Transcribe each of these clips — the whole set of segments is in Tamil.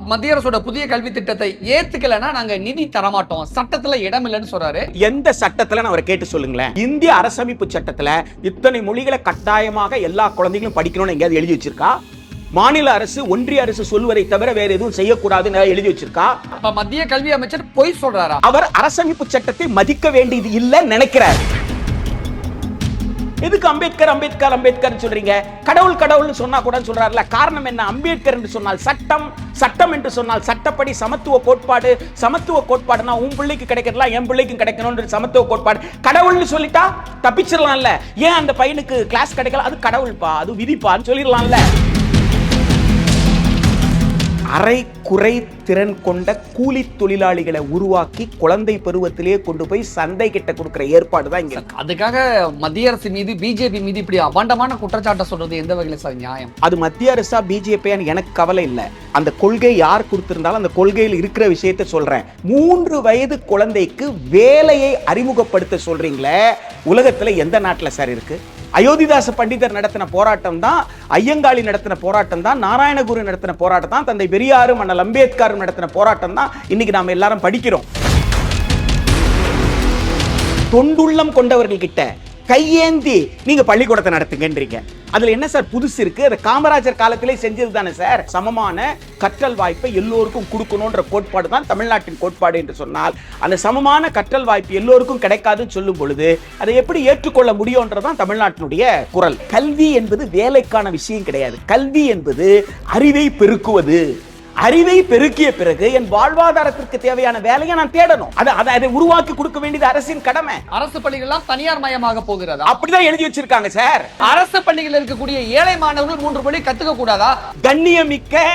மத்திய அரசோட புதிய கல்வி திட்டத்தை ஏத்துக்கலன்னா நாங்க நிதி தரமாட்டோம், சட்டத்துல இடம் இல்லைன்னு சொல்றாரு. எந்த சட்டத்துல அவரை கேட்டு சொல்லுங்களேன். இந்திய அரசமைப்பு சட்டத்துல இத்தனை மொழிகளை கட்டாயமாக எல்லா குழந்தைகளும் படிக்கணும்னு எங்கேயாவது எழுதி வச்சிருக்கா? மாநில அரசு ஒன்றிய அரசு சொல்வதை தவிர வேற எதுவும் செய்யக்கூடாதுன்னு எழுதி வச்சிருக்கா? மத்திய கல்வி அமைச்சர் பொய் சொல்றாரா? அவர் அரசமைப்பு சட்டத்தை மதிக்க வேண்டியது இல்லைன்னு நினைக்கிறார். எதுக்கு அம்பேத்கர் அம்பேத்கர் அம்பேத்கர் சொல்றீங்க? கடவுள் கடவுள்னு சொன்னா கூட சொல்றாருல. காரணம் என்ன? அம்பேத்கர் என்று சொன்னால் சட்டம், சட்டம் என்று சொன்னால் சட்டப்படி சமத்துவ கோட்பாடு. சமத்துவ கோட்பாடுனா உன் பிள்ளைக்கு கிடைக்கிறதுலாம் என் பிள்ளைக்கும் கிடைக்கணும்ன்ற சமத்துவ கோட்பாடு. கடவுள்னு சொல்லிட்டா தப்பிச்சிடலாம்ல. ஏன் அந்த பையனுக்கு கிளாஸ் கிடைக்கல? அது கடவுள்பா, அது விதிப்பான்னு சொல்லிடலாம்ல. அரை குறை திறன் கொண்ட கூலி தொழிலாளிகளை உருவாக்கி குழந்தை பருவத்திலேயே கொண்டு போய் சந்தை கிட்ட கொடுக்கிற ஏற்பாடு தான் இங்க. அதுக்காக மத்திய அரசு மீது பிஜேபி மீது இப்படி அபாண்டமான குற்றச்சாட்டை சொல்றது எந்த வகையில சார் நியாயம்? அது மத்திய அரசா பிஜேபியான்னு எனக்கு கவலை இல்லை. அந்த கொள்கை யார் கொடுத்திருந்தாலும் அந்த கொள்கையில் இருக்கிற விஷயத்தை சொல்றேன். 3 வயது குழந்தைக்கு வேலையை அறிமுகப்படுத்த சொல்றீங்களே, உலகத்துல எந்த நாட்டுல சார் இருக்கு? அயோத்திதாச பண்டிதர் நடத்தின போராட்டம் தான், ஐயங்காளி நடத்தின போராட்டம் தான், நாராயணகுரு நடத்தின போராட்டம் தான், தந்தை பெரியாரும் அண்ணல் அம்பேத்கரும் நடத்தின போராட்டம் தான் இன்னைக்கு நாம எல்லாரும் படிக்கிறோம். தொண்டுள்ளம் கொண்டவர்கள் கிட்ட கையேந்தி நீங்க பள்ளிக்கூடத்தை நடத்துங்கன்றீங்க. அதுல என்ன சார் புதுசு இருக்கு? அது காமராஜர் காலத்திலே செஞ்சது தானே சார். சமமான கற்றல் வாய்ப்பை எல்லோருக்கும் கொடுக்கணும்ன்ற கோட்பாடு தான் தமிழ்நாட்டின் கோட்பாடு என்று சொன்னால், அந்த சமமான கற்றல் வாய்ப்பு எல்லோருக்கும் கிடைக்காதுன்னு சொல்லும் பொழுது அதை எப்படி ஏற்றுக்கொள்ள முடியும்ன்றதான் தமிழ்நாட்டினுடைய குரல். கல்வி என்பது வேலைக்கான விஷயம் கிடையாது. கல்வி என்பது அறிவை பெருக்குவது. அறிவை பெருக்கிய பிறகு என் வாழ்வாதாரத்திற்கு தேவையான வேலையை நான் தேடணும். அதை உருவாக்கி கொடுக்க வேண்டியது அரசின் கடமை. அரசு பள்ளிகள் தனியார் மயமாக போகிறது, அப்படிதான் எழுதி வச்சிருக்காங்க சார். அரசு பள்ளிகள் இருக்கக்கூடிய ஏழை மாணவர்கள் 3 மொழி கத்துக்க கூடாதா? கண்ணியமிக்க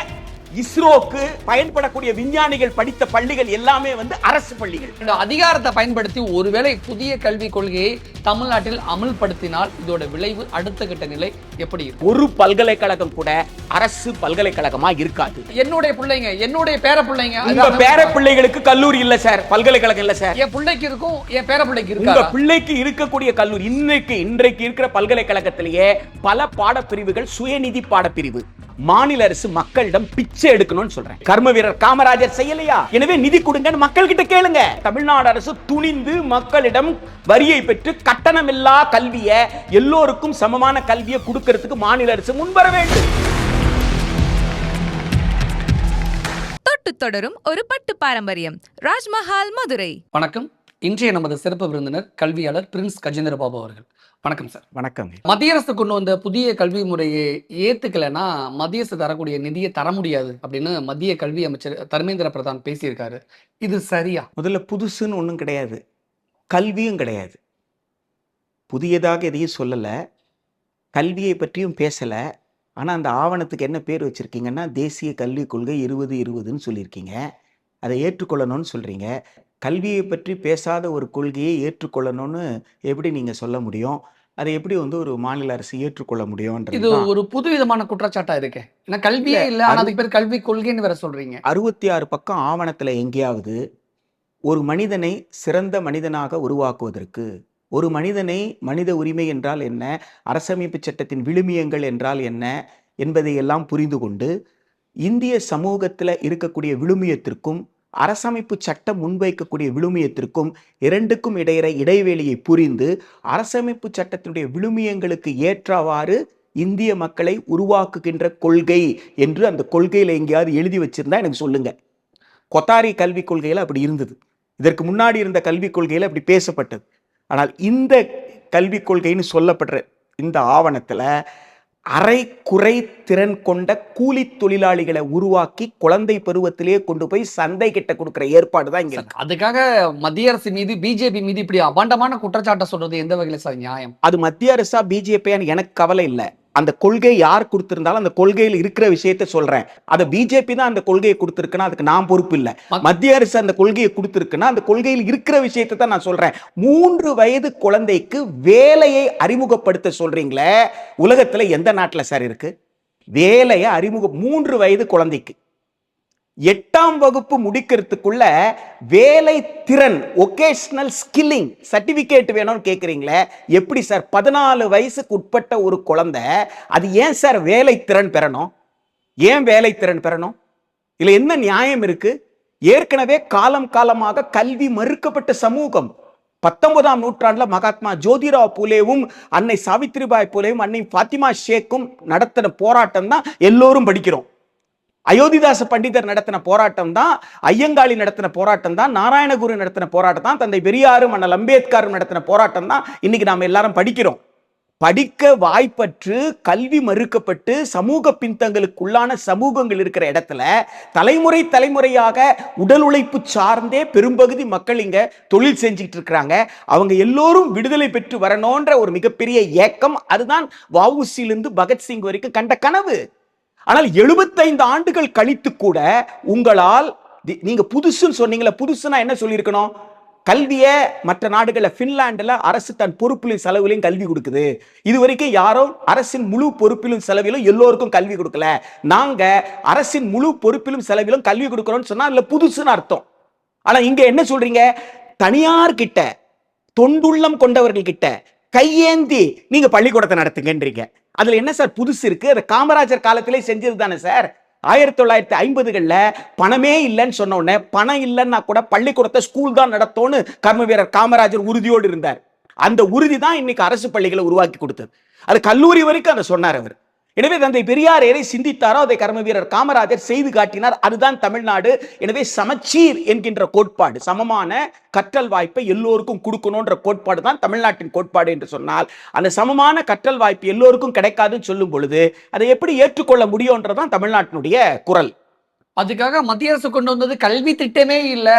இஸ்ரோக்கு பயன்படக்கூடிய விஞ்ஞானிகள் படித்த பள்ளிகள் எல்லாமே அரசு பள்ளிகள். இந்த அதிகாரத்தை பயன்படுத்தி ஒருவேளை புதிய கல்விக் கொள்கையை தமிழ்நாட்டில் அமல்படுத்தினால் இதோட விளைவு அடுத்த கட்ட நிலை எப்படி இருக்கும்? ஒரு பல்கலைக்கழகம் கூட அரசு பல்கலைக்கழகமா இருக்காது. என்னுடைய பிள்ளைங்க, என்னுடைய பேர பிள்ளைங்க, உங்க பேர பிள்ளைகளுக்கு கல்லூரி இல்ல சார், பல்கலைக்கழகம் இல்ல சார். என் பிள்ளைக்கு இருக்கும், என் பேர பிள்ளைக்கு இருக்கு. உங்க பிள்ளைக்கு இருக்கக்கூடிய கல்லூரி இன்றைக்கு இருக்கிற பல்கலைக்கழகத்திலேயே பல பாடப்பிரிவுகள் சுயநிதி பாடப்பிரிவு. மாநில அரசு மக்களிடம் பிச்சை எடுக்கணும்னு சொல்றேன். கர்ம வீரர் காமராஜர் செய்யலையா? எனவே நிதி கொடுங்கன்னு மக்கள் கிட்ட கேளுங்க. தமிழ்நாடு அரசு துணிந்து மக்களிடம் வரியை பெற்று கட்டணமில்லா கல்வியை, எல்லோருக்கும் சமமான கல்வியை கொடுக்கிறதுக்கு மாநில அரசு முன்வர வேண்டும். தொட்டு தொடரும் ஒரு பட்டு பாரம்பரியம். ராஜ்மஹால், மதுரை. வணக்கம். இன்றைய நமது சிறப்பு விருந்தினர் கல்வியாளர் பிரின்ஸ் கஜேந்திர பாபு அவர்கள். வணக்கம் சார். வணக்கம். மத்திய அரசு கொண்டு வந்த புதிய கல்வி முறையை ஏத்துக்கலன்னா மத்திய அரசு தரக்கூடிய நிதியை தர முடியாது அப்படின்னு மத்திய கல்வி அமைச்சர் தர்மேந்திர பிரதான் பேசியிருக்காரு. இது சரியா? முதல்ல புதுசுன்னு ஒன்றும் கிடையாது, கல்வியும் கிடையாது. புதியதாக எதையும் சொல்லலை, கல்வியை பற்றியும் பேசலை. ஆனால் அந்த ஆவணத்துக்கு என்ன பேர் வச்சுருக்கீங்கன்னா தேசிய கல்விக் கொள்கை 2020ன்னு சொல்லியிருக்கீங்க. அதை ஏற்றுக்கொள்ளணும்னு சொல்கிறீங்க. கல்வியை பற்றி பேசாத ஒரு கொள்கையை ஏற்றுக்கொள்ளணும்னு எப்படி நீங்கள் சொல்ல முடியும்? அதை எப்படி ஒரு மாநில அரசு ஏற்றுக்கொள்ள முடியும்? இது ஒரு புது விதமான குற்றச்சாட்டா இருக்கு. ஏன்னா கல்வியே இல்லை, ஆனால் அதுக்கு பேர் கல்வி கொள்கைன்னு வேற சொல்றீங்க. 66 பக்கம் ஆவணத்தில் எங்கேயாவது ஒரு மனிதனை சிறந்த மனிதனாக உருவாக்குவதற்கு, ஒரு மனிதனை மனித உரிமை என்றால் என்ன, அரசமைப்பு சட்டத்தின் விழுமியங்கள் என்றால் என்ன என்பதை எல்லாம் புரிந்து கொண்டு இந்திய சமூகத்தில் இருக்கக்கூடிய விழுமியத்திற்கும் அரசமைப்பு சட்டம் முன்வைக்கக்கூடிய விழுமியத்திற்கும் இரண்டுக்கும் இடைவெளியை புரிந்து அரசமைப்பு சட்டத்தினுடைய விழுமியங்களுக்கு ஏற்றவாறு இந்திய மக்களை உருவாக்குகின்ற கொள்கை என்று அந்த கொள்கையில் எங்கேயாவது எழுதி வச்சிருந்தா எனக்கு சொல்லுங்க. கொத்தாரி கல்விக் கொள்கையில் அப்படி இருந்தது, இதற்கு முன்னாடி இருந்த கல்விக் கொள்கையில் அப்படி பேசப்பட்டது. ஆனால் இந்த கல்விக் கொள்கைன்னு சொல்லப்படுற இந்த ஆவணத்தில் அரை குறை திறன் கொண்ட கூலி தொழிலாளிகளை உருவாக்கி குழந்தை பருவத்திலேயே கொண்டு போய் சந்தை கிட்ட கொடுக்கிற ஏற்பாடு தான் இங்க. அதுக்காக மத்திய அரசு மீது பிஜேபி மீது இப்படி அபாண்டமான குற்றச்சாட்டை சொல்றது எந்த வகையில சார் நியாயம்? அது மத்திய அரசா பிஜேபியான்னு எனக்கு கவலை இல்லை. அந்த கொள்கை யார் கொடுத்திருந்தாலும் அந்த கொள்கையில் இருக்கிற விஷயத்தை சொல்றேன். அதை பிஜேபி தான் அந்த கொள்கையை கொடுத்திருக்குன்னா அதுக்கு நான் பொறுப்பு இல்லை. மத்திய அரசு அந்த கொள்கையை கொடுத்திருக்குன்னா அந்த கொள்கையில் இருக்கிற விஷயத்தை தான் நான் சொல்றேன். 3 வயது குழந்தைக்கு வேலையை அறிமுகப்படுத்த சொல்றீங்களே, உலகத்துல எந்த நாட்டுல சார் இருக்கு? வேலையை 3 வயது குழந்தைக்கு 8ஆம் வகுப்பு முடிக்கிறதுக்குள்ள வேலை திறன் ஒகேஷனல் ஸ்கில்லிங் சர்டிபிகேட் வேணும்னு கேட்குறீங்களே, எப்படி சார்? 14 வயசுக்கு உட்பட்ட ஒரு குழந்தை அது ஏன் சார் வேலை திறன் பெறணும்? ஏன் வேலை திறன் பெறணும்? இதுல என்ன நியாயம் இருக்கு? ஏற்கனவே காலம் காலமாக கல்வி மறுக்கப்பட்ட சமூகம். 19ஆம் நூற்றாண்டுல மகாத்மா ஜோதிராவ் பூலேவும் அன்னை சாவித்ரிபாய் பூலேவும் அன்னை பாத்திமா ஷேக்கும் நடத்தின போராட்டம் தான் எல்லோரும் படிக்கிறோம். அயோத்திதாச பண்டிதர் நடத்தின போராட்டம் தான், ஐயங்காளி நடத்தின போராட்டம் தான், நாராயணகுரு நடத்தின போராட்டம் தான், தந்தை பெரியாரும் அண்ணல் அம்பேத்கரும் நடத்தின போராட்டம் தான் இன்னைக்கு நாம எல்லாரும் படிக்கிறோம். படிக்க வாய்ப்பற்று கல்வி மறுக்கப்பட்டு சமூக பின்தங்களுக்குள்ளான சமூகங்கள் இருக்கிற இடத்துல தலைமுறை தலைமுறையாக உடல் உழைப்பு சார்ந்தே பெரும்பகுதி மக்கள் இங்க தொழில் செஞ்சுட்டு இருக்கிறாங்க. அவங்க எல்லோரும் விடுதலை பெற்று வரணும்ன்ற ஒரு மிகப்பெரிய ஏக்கம். அதுதான் வஉசியிலிருந்து பகத்சிங் வரைக்கும் கண்ட கனவு. ஆனால் 75 ஆண்டுகள் கழித்து கூட உங்களால், நீங்க புதுசுன்னு சொன்னீங்களா, புதுசுனா என்ன சொல்லியிருக்கணும்? கல்வியை மற்ற நாடுகளில் பின்லாண்டில் அரசு தன் பொறுப்பிலும் செலவிலும் கல்வி கொடுக்குது. இதுவரைக்கும் யாரும் அரசின் முழு பொறுப்பிலும் செலவிலும் எல்லோருக்கும் கல்வி கொடுக்கல. நாங்க அரசின் முழு பொறுப்பிலும் செலவிலும் கல்வி கொடுக்கிறோம்னு சொன்னா இல்ல புதுசுன்னு அர்த்தம். ஆனா இங்க என்ன சொல்றீங்க? தனியார் கிட்ட, தொண்டுள்ளம் கொண்டவர்கள் கிட்ட கையேந்தி நீங்க பள்ளிக்கூடத்தை நடத்துங்கன்றீங்க. அதுல என்ன சார் புதுசு இருக்கு? அது காமராஜர் காலத்திலே செஞ்சது தானே சார். 1950களில் பணமே இல்லைன்னு சொன்ன உடனே, பணம் இல்லைன்னா கூட பள்ளிக்கூடத்தை ஸ்கூல் தான் நடத்தும்னு கர்ம வீரர் காமராஜர் உறுதியோடு இருந்தார். அந்த உறுதி தான் இன்னைக்கு அரசு பள்ளிகளை உருவாக்கி கொடுத்தது. அது கல்லூரி வரைக்கும் அதை சொன்னார் அவர். எனவே தந்தை பெரியார் எதை சிந்தித்தாரோ அதை கர்ம வீரர் காமராஜர் செய்து காட்டினார். அதுதான் தமிழ்நாடு. எனவே சமச்சீர் என்கின்ற கோட்பாடு, சமமான கற்றல் வாய்ப்பை எல்லோருக்கும் கொடுக்கணும்ன்ற கோட்பாடு தான் தமிழ்நாட்டின் கோட்பாடு என்று சொன்னால், அந்த சமமான கற்றல் வாய்ப்பு எல்லோருக்கும் கிடைக்காதுன்னு சொல்லும் பொழுது அதை எப்படி ஏற்றுக்கொள்ள முடியும்ன்றதான் தமிழ்நாட்டினுடைய குரல். அதுக்காக மத்திய அரசு கொண்டு வந்தது கல்வி திட்டமே இல்ல,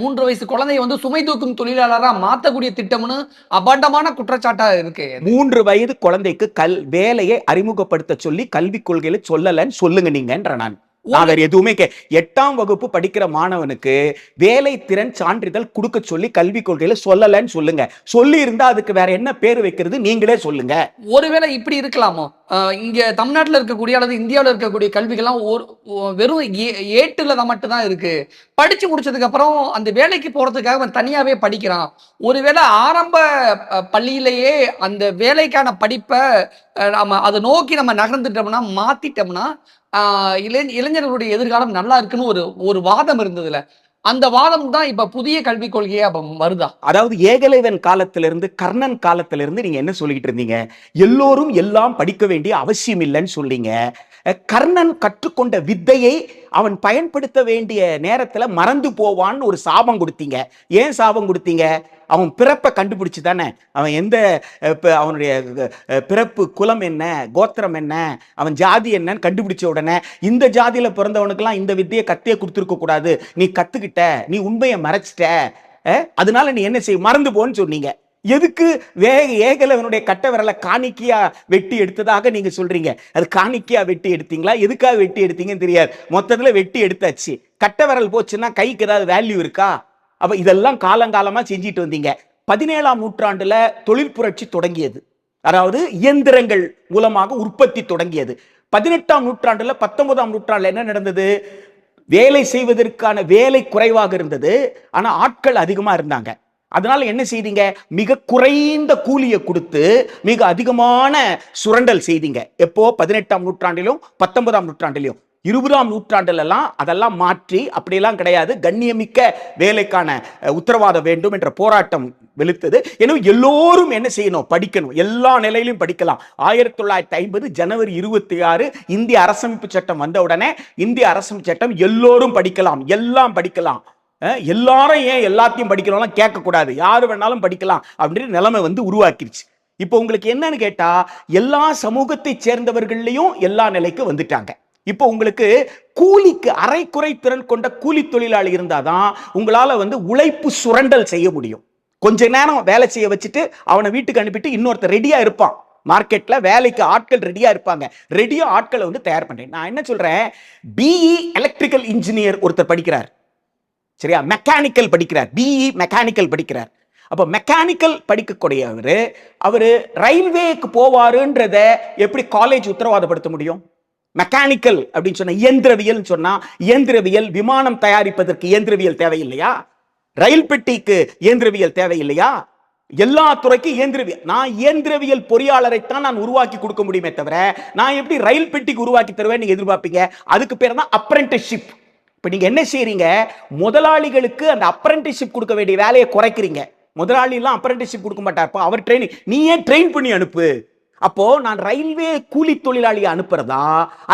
3 வயசு குழந்தைய வந்து சுமை தூக்கும் தொழிலாளரா மாத்தக்கூடிய திட்டம்னு அபாண்டமான குற்றச்சாட்டா இருக்கு. 3 வயது குழந்தைக்கு வேலையை அறிமுகப்படுத்த சொல்லி கல்விக் கொள்கையில சொல்லலன்னு சொல்லுங்க நீங்கன்ற. நான் வேற எதுவுமே 8ஆம் வகுப்பு படிக்கிற மாணவனுக்கு வேலை திறன் சான்றிதழ் கொடுக்க சொல்லி கல்விக் கொள்கையில சொல்லலன்னு சொல்லுங்க. சொல்லி இருந்தா அதுக்கு வேற என்ன பேர் வைக்கிறது நீங்களே சொல்லுங்க. ஒருவேளை இப்படி இருக்கலாமோ, இங்க தமிழ்நாட்டில் இருக்கக்கூடிய அல்லது இந்தியாவில் இருக்கக்கூடிய கல்விகள்லாம் வெறும் ஏட்டுல தான் மட்டும்தான் இருக்கு. படிச்சு முடிச்சதுக்கு அப்புறம் அந்த வேலைக்கு போறதுக்காக அவன் தனியாவே படிக்கிறான். ஒருவேளை ஆரம்ப பள்ளியிலேயே அந்த வேலைக்கான படிப்பை நம்ம அதை நோக்கி நம்ம நகர்ந்துட்டோம்னா, மாத்திட்டோம்னா இளைஞர்களுடைய எதிர்காலம் நல்லா இருக்குன்னு ஒரு வாதம் இருந்ததுல, அந்த வாதம் தான் இப்ப புதிய கல்விக் கொள்கையா வருதா? அதாவது ஏகலைவன் காலத்திலிருந்து, கர்ணன் காலத்திலிருந்து நீங்க என்ன சொல்லிட்டு இருந்தீங்க? எல்லோரும் எல்லாம் படிக்க வேண்டிய அவசியம் இல்லைன்னு சொல்றீங்க. கர்ணன் கற்றுக்கொண்ட வித்தையை அவன் பயன்படுத்த வேண்டிய நேரத்துல மறந்து போவான்னு ஒரு சாபம் கொடுத்தீங்க. ஏன் சாபம் கொடுத்தீங்க? அவன் பிறப்பை கண்டுபிடிச்சு தானே, அவன் எந்த அவனுடைய பிறப்பு குலம் என்ன, கோத்திரம் என்ன, அவன் ஜாதி என்னன்னு கண்டுபிடிச்ச உடனே இந்த ஜாதியில பிறந்தவனுக்கெல்லாம் இந்த வித்தையை கத்தியே கொடுத்துருக்க கூடாது, நீ கத்துக்கிட்ட, நீ உண்மையை மறைச்சிட்ட, அதனால நீ என்ன செய்ய மறந்து போன்னு சொன்னீங்க. எதுக்கு ஏகலைவனுடைய கட்ட விரலை காணிக்கையா வெட்டி எடுத்ததாக நீங்க சொல்றீங்க? அது காணிக்கையா வெட்டி எடுத்தீங்களா, எதுக்காக வெட்டி எடுத்தீங்கன்னு தெரியாது. மொத்தத்துல வெட்டி எடுத்தாச்சு. கட்ட விரல் போச்சுன்னா கைக்கு ஏதாவது வேல்யூ இருக்கா? அப்ப இதெல்லாம் காலங்காலமா செஞ்சிட்டு வந்தீங்க. 17ஆம் நூற்றாண்டுல தொழில் புரட்சி தொடங்கியது. அதாவது இயந்திரங்கள் மூலமாக உற்பத்தி தொடங்கியது. 18ஆம் நூற்றாண்டுல 19ஆம் நூற்றாண்டுல என்ன நடந்தது? வேலை செய்வதற்கான வேலை குறைவாக இருந்தது, ஆனா ஆட்கள் அதிகமா இருந்தாங்க. அதனால என்ன செய்தீங்க? மிக குறைந்த கூலியை கொடுத்து மிக அதிகமான சுரண்டல் செய்தீங்க. எப்போ? 18ஆம் நூற்றாண்டிலும் 19ஆம் நூற்றாண்டிலும். 20ஆம் நூற்றாண்டுலாம் அதெல்லாம் மாற்றி அப்படியெல்லாம் கிடையாது, கண்ணியமிக்க வேலைக்கான உத்தரவாதம் வேண்டும் என்ற போராட்டம் வெளுத்தது. எனவே எல்லோரும் என்ன செய்யணும்? படிக்கணும், எல்லா நிலையிலும் படிக்கலாம். 1950 ஜனவரி 26 இந்திய அரசமைப்பு சட்டம் வந்த உடனே இந்திய அரசமைப்பு சட்டம் எல்லோரும் படிக்கலாம், எல்லாம் படிக்கலாம், எல்லாரும் ஏன் எல்லாத்தையும் படிக்கலாம் கேட்கக்கூடாது, யாரு வேணாலும் படிக்கலாம் அப்படின்னு நிலைமை உருவாக்கிருச்சு. இப்போ உங்களுக்கு என்னன்னு கேட்டா, எல்லா சமூகத்தை சேர்ந்தவர்களையும் எல்லா நிலைக்கு வந்துட்டாங்க. இப்போ உங்களுக்கு கூலிக்கு அரைக்குறை திறன் கொண்ட கூலி தொழிலாளி இருந்தாதான் உங்களால உழைப்பு சுரண்டல் செய்ய முடியும். கொஞ்ச நேரம் வேலை செய்ய வச்சுட்டு அவனை வீட்டுக்கு அனுப்பிட்டு இன்னொருத்தர் ரெடியா இருப்பான். மார்க்கெட்ல வேலைக்கு ஆட்கள் ரெடியா இருப்பாங்க. ரெடியா ஆட்களை தயார் பண்றேன். நான் என்ன சொல்றேன், பிஇ எலக்ட்ரிக்கல் இன்ஜினியர் ஒருத்தர் படிக்கிறார், சரியா, மெக்கானிக்கல் படிக்கிறார், பிஇ மெக்கானிக்கல் படிக்கிறார். அப்போ மெக்கானிக்கல் படிக்கக்கூடியவர் அவரு ரயில்வேக்கு போவாருன்றத எப்படி காலேஜ் உத்தரவாதப்படுத்த முடியும்? மெக்கானிக்கல் அப்படின்னு சொன்ன இயந்திரவியல் சொன்னா, இயந்திரவியல் விமானம் தயாரிப்பதற்கு இயந்திரவியல் தேவையில்லையா? ரயில் பெட்டிக்கு இயந்திரவியல் தேவையில்லையா? எல்லா துறைக்கும் இயந்திரவியல். நான் இயந்திரவியல் பொறியாளரைத்தான் நான் உருவாக்கி கொடுக்க முடியுமே தவிர நான் எப்படி ரயில் பெட்டிக்கு உருவாக்கி தருவேன் நீங்க எதிர்பார்ப்பீங்க? அதுக்கு பேர் தான் அப்ரெண்டிஸ்ஷிப். இப்ப நீங்க என்ன செய்றீங்க, முதலாளிகளுக்கு அந்த அப்ரண்டிஸ்ஷிப் கொடுக்க வேண்டிய வேலையை குறைக்கிறீங்க. முதலாளி எல்லாம் அப்ரண்டிஸ்ஷிப் கொடுக்க மாட்டார்ப்பா, அவர் ட்ரெயினிங், நீ ஏன் ட்ரெயின் பண்ணி அனுப்பு. அப்போ நான் ரயில்வே கூலி தொழிலாளியை அனுப்புறதா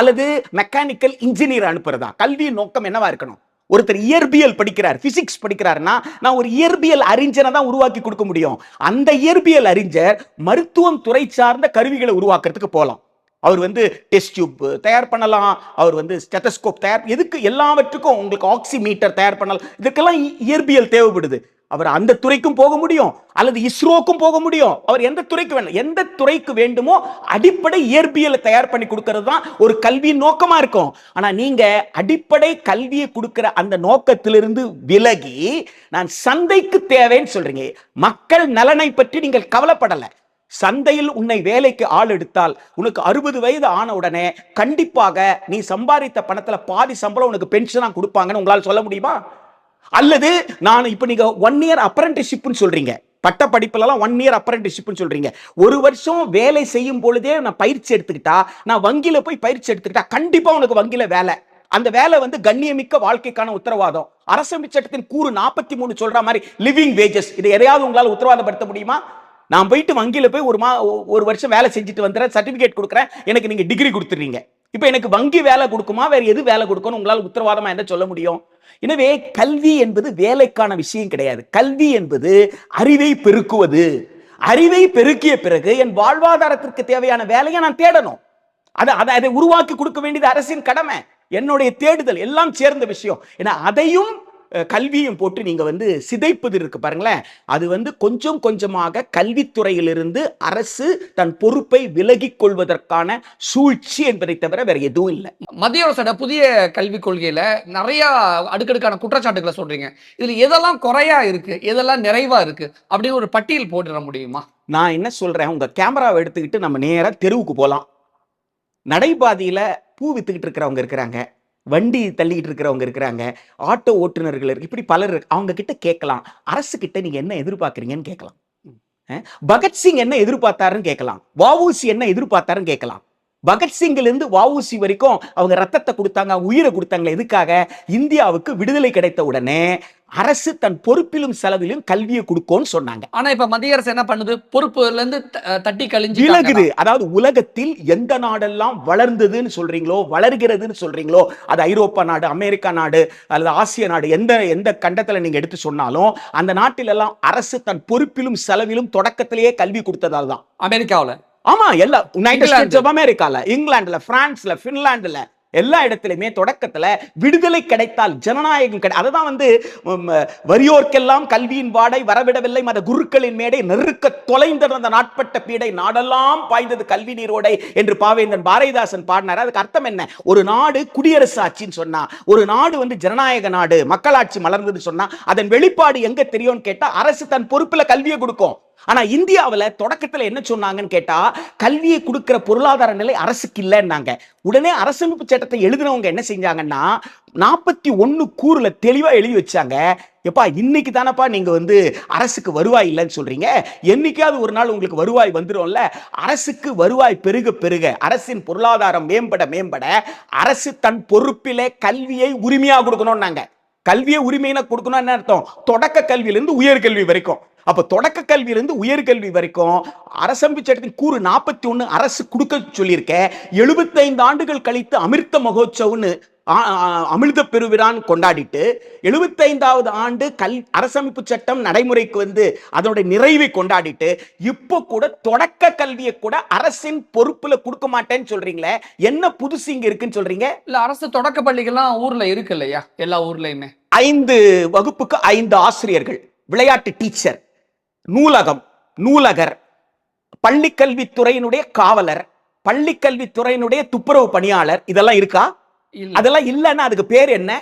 அல்லது மெக்கானிக்கல் இன்ஜினியர் அனுப்புறதா? கல்வியின் நோக்கம் என்னவா இருக்கணும்? ஒருத்தர் இயற்பியல் படிக்கிறார், பிசிக்ஸ் படிக்கிறாருன்னா நான் ஒரு இயற்பியல் அறிஞரை தான் உருவாக்கி கொடுக்க முடியும். அந்த இயற்பியல் அறிஞர் மருத்துவம் துறை சார்ந்த கருவிகளை உருவாக்குறதுக்கு போலாம். அவர் வந்து டெஸ்ட் டியூப் தயார் பண்ணலாம், அவர் வந்து ஸ்டெத்தஸ்கோப் தயார், எதுக்கு எல்லாவற்றுக்கும் உங்களுக்கு ஆக்சிமீட்டர் தயார் பண்ணலாம். இதுக்கெல்லாம் இயற்பியல் தேவைப்படுது. அவர் அந்த துறைக்கும் போக முடியும் அல்லது இஸ்ரோக்கும் போக முடியும். அவர் எந்த துறைக்கு வேணும், எந்த துறைக்கு வேண்டுமோ அடிப்படை இயற்பியலை தயார் பண்ணி கொடுக்கிறது தான் ஒரு கல்வியின் நோக்கமா இருக்கும். ஆனா நீங்க அடிப்படை கல்வியை கொடுக்கிற அந்த நோக்கத்திலிருந்து விலகி நான் சந்தைக்கு தேவைன்னு சொல்றீங்க. மக்கள் நலனை பற்றி நீங்கள் கவலைப்படல. சந்தையில் உன்னை வேலைக்கு ஆள் எடுத்தால் உனக்கு 60 வயது ஆன உடனே கண்டிப்பாக நீ சம்பாதித்த பணத்துல பாதி சம்பளம் உனக்கு பென்ஷனா கொடுப்பாங்கன்னு உங்களால் சொல்ல முடியுமா? அல்லது நான் இப்ப நீங்க 1 இயர் அப்ரண்டிஸ்ஷிப்னு சொல்றீங்க, பட்ட படிப்புலாம் 1 இயர் அப்ரண்டிஸ்ஷிப்னு சொல்றீங்க. ஒரு வருஷம் வேலை செய்யும் பொழுதே நான் பயிற்சி எடுத்துக்கிட்டா, நான் வங்கியில போய் பயிற்சி எடுத்துக்கிட்டா கண்டிப்பா உனக்கு வங்கியில வேலை. அந்த வேலை வந்து கண்ணியமிக்க வாழ்க்கைக்கான உத்தரவாதம். அரசமைப்பு சட்டத்தின் கூறு 43 சொல்ற மாதிரி லிவிங் வேஜஸ், இதை எதையாவது உங்களால் உத்தரவாதப்படுத்த முடியுமா? நான் போயிட்டு வங்கியில போய் ஒரு வருஷம் வேலை செஞ்சுட்டு வந்துறேன், சர்டிபிகேட் கொடுக்குறேன், எனக்கு நீங்க டிகிரி கொடுத்துறீங்க. இப்ப எனக்கு வங்கி வேலை கொடுக்குமா, வேற எது வேலை கொடுக்கணும் உங்களால் உத்தரவாதமா என்ன சொல்ல முடியும்? எனவே கல்வி என்பது வேலைக்கான விஷயம் கிடையாது. கல்வி என்பது அறிவை பெருக்குவது. அறிவை பெருக்கிய பிறகு என் வாழ்வாதாரத்திற்கு தேவையான வேலையை நான் தேடணும். அதை உருவாக்கி கொடுக்க வேண்டியது அரசின் கடமை. என்னுடைய தேடுதல் எல்லாம் சேர்ந்த விஷயம். ஏன்னா அதையும் கல்வியும் போட்டு நீங்க வந்து சிதைப்பது இருக்கு பாருங்களேன். அது வந்து கொஞ்சம் கொஞ்சமாக கல்வித்துறையிலிருந்து அரசு தன் பொறுப்பை விலகிக் கொள்வதற்கான சூழ்ச்சி என்பதை தவிர வேற எதுவும் இல்லை. மத்திய அரசோட புதிய கல்விக் கொள்கையில நிறைய அடுக்கடுக்கான குற்றச்சாட்டுகளை சொல்றீங்க. இதுல எதெல்லாம் குறையா இருக்கு, எதெல்லாம் நிறைவா இருக்கு அப்படின்னு ஒரு பட்டியல் போட்டுற முடியுமா? நான் என்ன சொல்றேன், உங்க கேமராவை எடுத்துக்கிட்டு நம்ம நேரா தெருவுக்கு போலாம். நடைபாதையில பூ வித்துக்கிட்டு இருக்கிறவங்க இருக்கிறாங்க, வண்டி தள்ளிட்டு இருக்கிறவங்க இருக்கிறாங்க, ஆட்டோ ஓட்டுநர்கள் இப்படி பலர். அவங்க கிட்ட கேட்கலாம், அரசு கிட்ட நீங்க என்ன எதிர்பார்க்கறீங்கன்னு கேட்கலாம். பகத்சிங் என்ன எதிர்பார்த்தாருன்னு கேட்கலாம், வஉசி என்ன எதிர்பார்த்தாருன்னு கேட்கலாம். பகத்சிங்ல இருந்து வஉசி வரைக்கும் அவங்க ரத்தத்தை கொடுத்தாங்க, உயிரை கொடுத்தாங்க. எதுக்காக? இந்தியாவுக்கு விடுதலை கிடைத்த உடனே அரசு தன் பொறுப்பிலும் செலவிலும் கல்வியை கொடுக்கும்னு சொன்னாங்க. ஆனா இப்ப மத்திய அரசு என்ன பண்ணுது? பொறுப்புல இருந்து தட்டி கழிஞ்சு விலகுது. அதாவது உலகத்தில் எந்த நாடெல்லாம் வளர்ந்ததுன்னு சொல்றீங்களோ, வளர்கிறதுன்னு சொல்றீங்களோ, அது ஐரோப்பா நாடு, அமெரிக்கா நாடு அல்லது ஆசிய நாடு, எந்த கண்டத்துல நீங்க எடுத்து சொன்னாலும் அந்த நாட்டில் எல்லாம் அரசு தன் பொறுப்பிலும் செலவிலும் தொடக்கத்திலேயே கல்வி கொடுத்ததால் தான். அமெரிக்காவுல, ஆமா, எல்லா யுனைடெட் ஸ்டேட்ஸ் ஆஃப் அமெரிக்கால, இங்கிலாந்துல, பிரான்ஸ்ல, பின்லாந்துல எல்லா இடத்துலயுமே தொடக்கத்துல விடுதலை கிடைத்தால் ஜனநாயகம் அததான் வந்து வறியோர்க்கெல்லாம் கல்வியின் வாடை வரவிடவில்லை, மத குருக்களின் மேடை நெருக்க தொலைந்திருந்த நாட்பட்ட பீடை நாடெல்லாம் பாய்ந்தது கல்வி நீரோடை என்று பாவேந்தன் பாரதிதாசன் பாடினார். அதுக்கு அர்த்தம் என்ன? ஒரு நாடு குடியரசு ஆட்சின்னு சொன்னா, ஒரு நாடு வந்து ஜனநாயக நாடு, மக்களாட்சி மலர்ந்தது சொன்னா அதன் வெளிப்பாடு எங்க தெரியும்னு கேட்டா அரசு தன் பொறுப்புல கல்வியை கொடுக்கும். ஆனா இந்தியாவில் தொடக்கத்தில் என்ன சொன்னாங்கன்னு கேட்டா, கல்வியை கொடுக்கிற பொருளாதார நிலை அரசுக்கு இல்லைன்னாங்க. உடனே அரசமைப்பு சட்டத்தை எழுதினவங்க என்ன செஞ்சாங்கன்னா 41 கூறுல தெளிவா எழுதி வச்சாங்க, எப்பா இன்னைக்கு தானப்பா நீங்க வந்து அரசுக்கு வருவாய் இல்லைன்னு சொல்றீங்க, என்னைக்காவது ஒரு நாள் உங்களுக்கு வருவாய் வந்துடும்ல. அரசுக்கு வருவாய் பெருக பெருக, அரசின் பொருளாதாரம் மேம்பட மேம்பட அரசு தன் பொறுப்பிலே கல்வியை உரிமையா கொடுக்கணும்னாங்க. கல்வியை உரிமையின கொடுக்கணும் என்ன அர்த்தம்? தொடக்க கல்வியிலிருந்து உயர்கல்வி வரைக்கும். அப்ப தொடக்க கல்வியிலிருந்து உயர்கல்வி வரைக்கும் அரசமைப்பு சட்டத்தின் கூறு 41 அரசு கொடுக்க சொல்லியிருக்க. 75 ஆண்டுகள் கழித்து அமிர்த மகோத்சவம்னு அமிர்த பெருவிழான் கொண்டாடிட்டு 75வது ஆண்டு அரசமைப்பு சட்டம் நடைமுறைக்கு வந்து அதனுடைய நிறைவை கொண்டாடிட்டு இப்போ கூட தொடக்க கல்வியை கூட அரசின் பொறுப்புல கொடுக்க மாட்டேன்னு சொல்றீங்களே, என்ன புதுசு இங்க இருக்குன்னு சொல்றீங்க? இல்ல, அரசு தொடக்க பள்ளிகள்லாம் ஊர்ல இருக்கு இல்லையா? எல்லா ஊர்லயுமே 5 வகுப்புக்கு 5 ஆசிரியர்கள், விளையாட்டு டீச்சர், நூலகம், நூலகர், பள்ளிக்கல்வித்துறையினுடைய காவலர், பள்ளிக்கல்வித்துறையினுடைய துப்புரவு பணியாளர், இதெல்லாம் இருக்கா? அதெல்லாம் இல்லைன்னா அதுக்கு பேர் என்ன?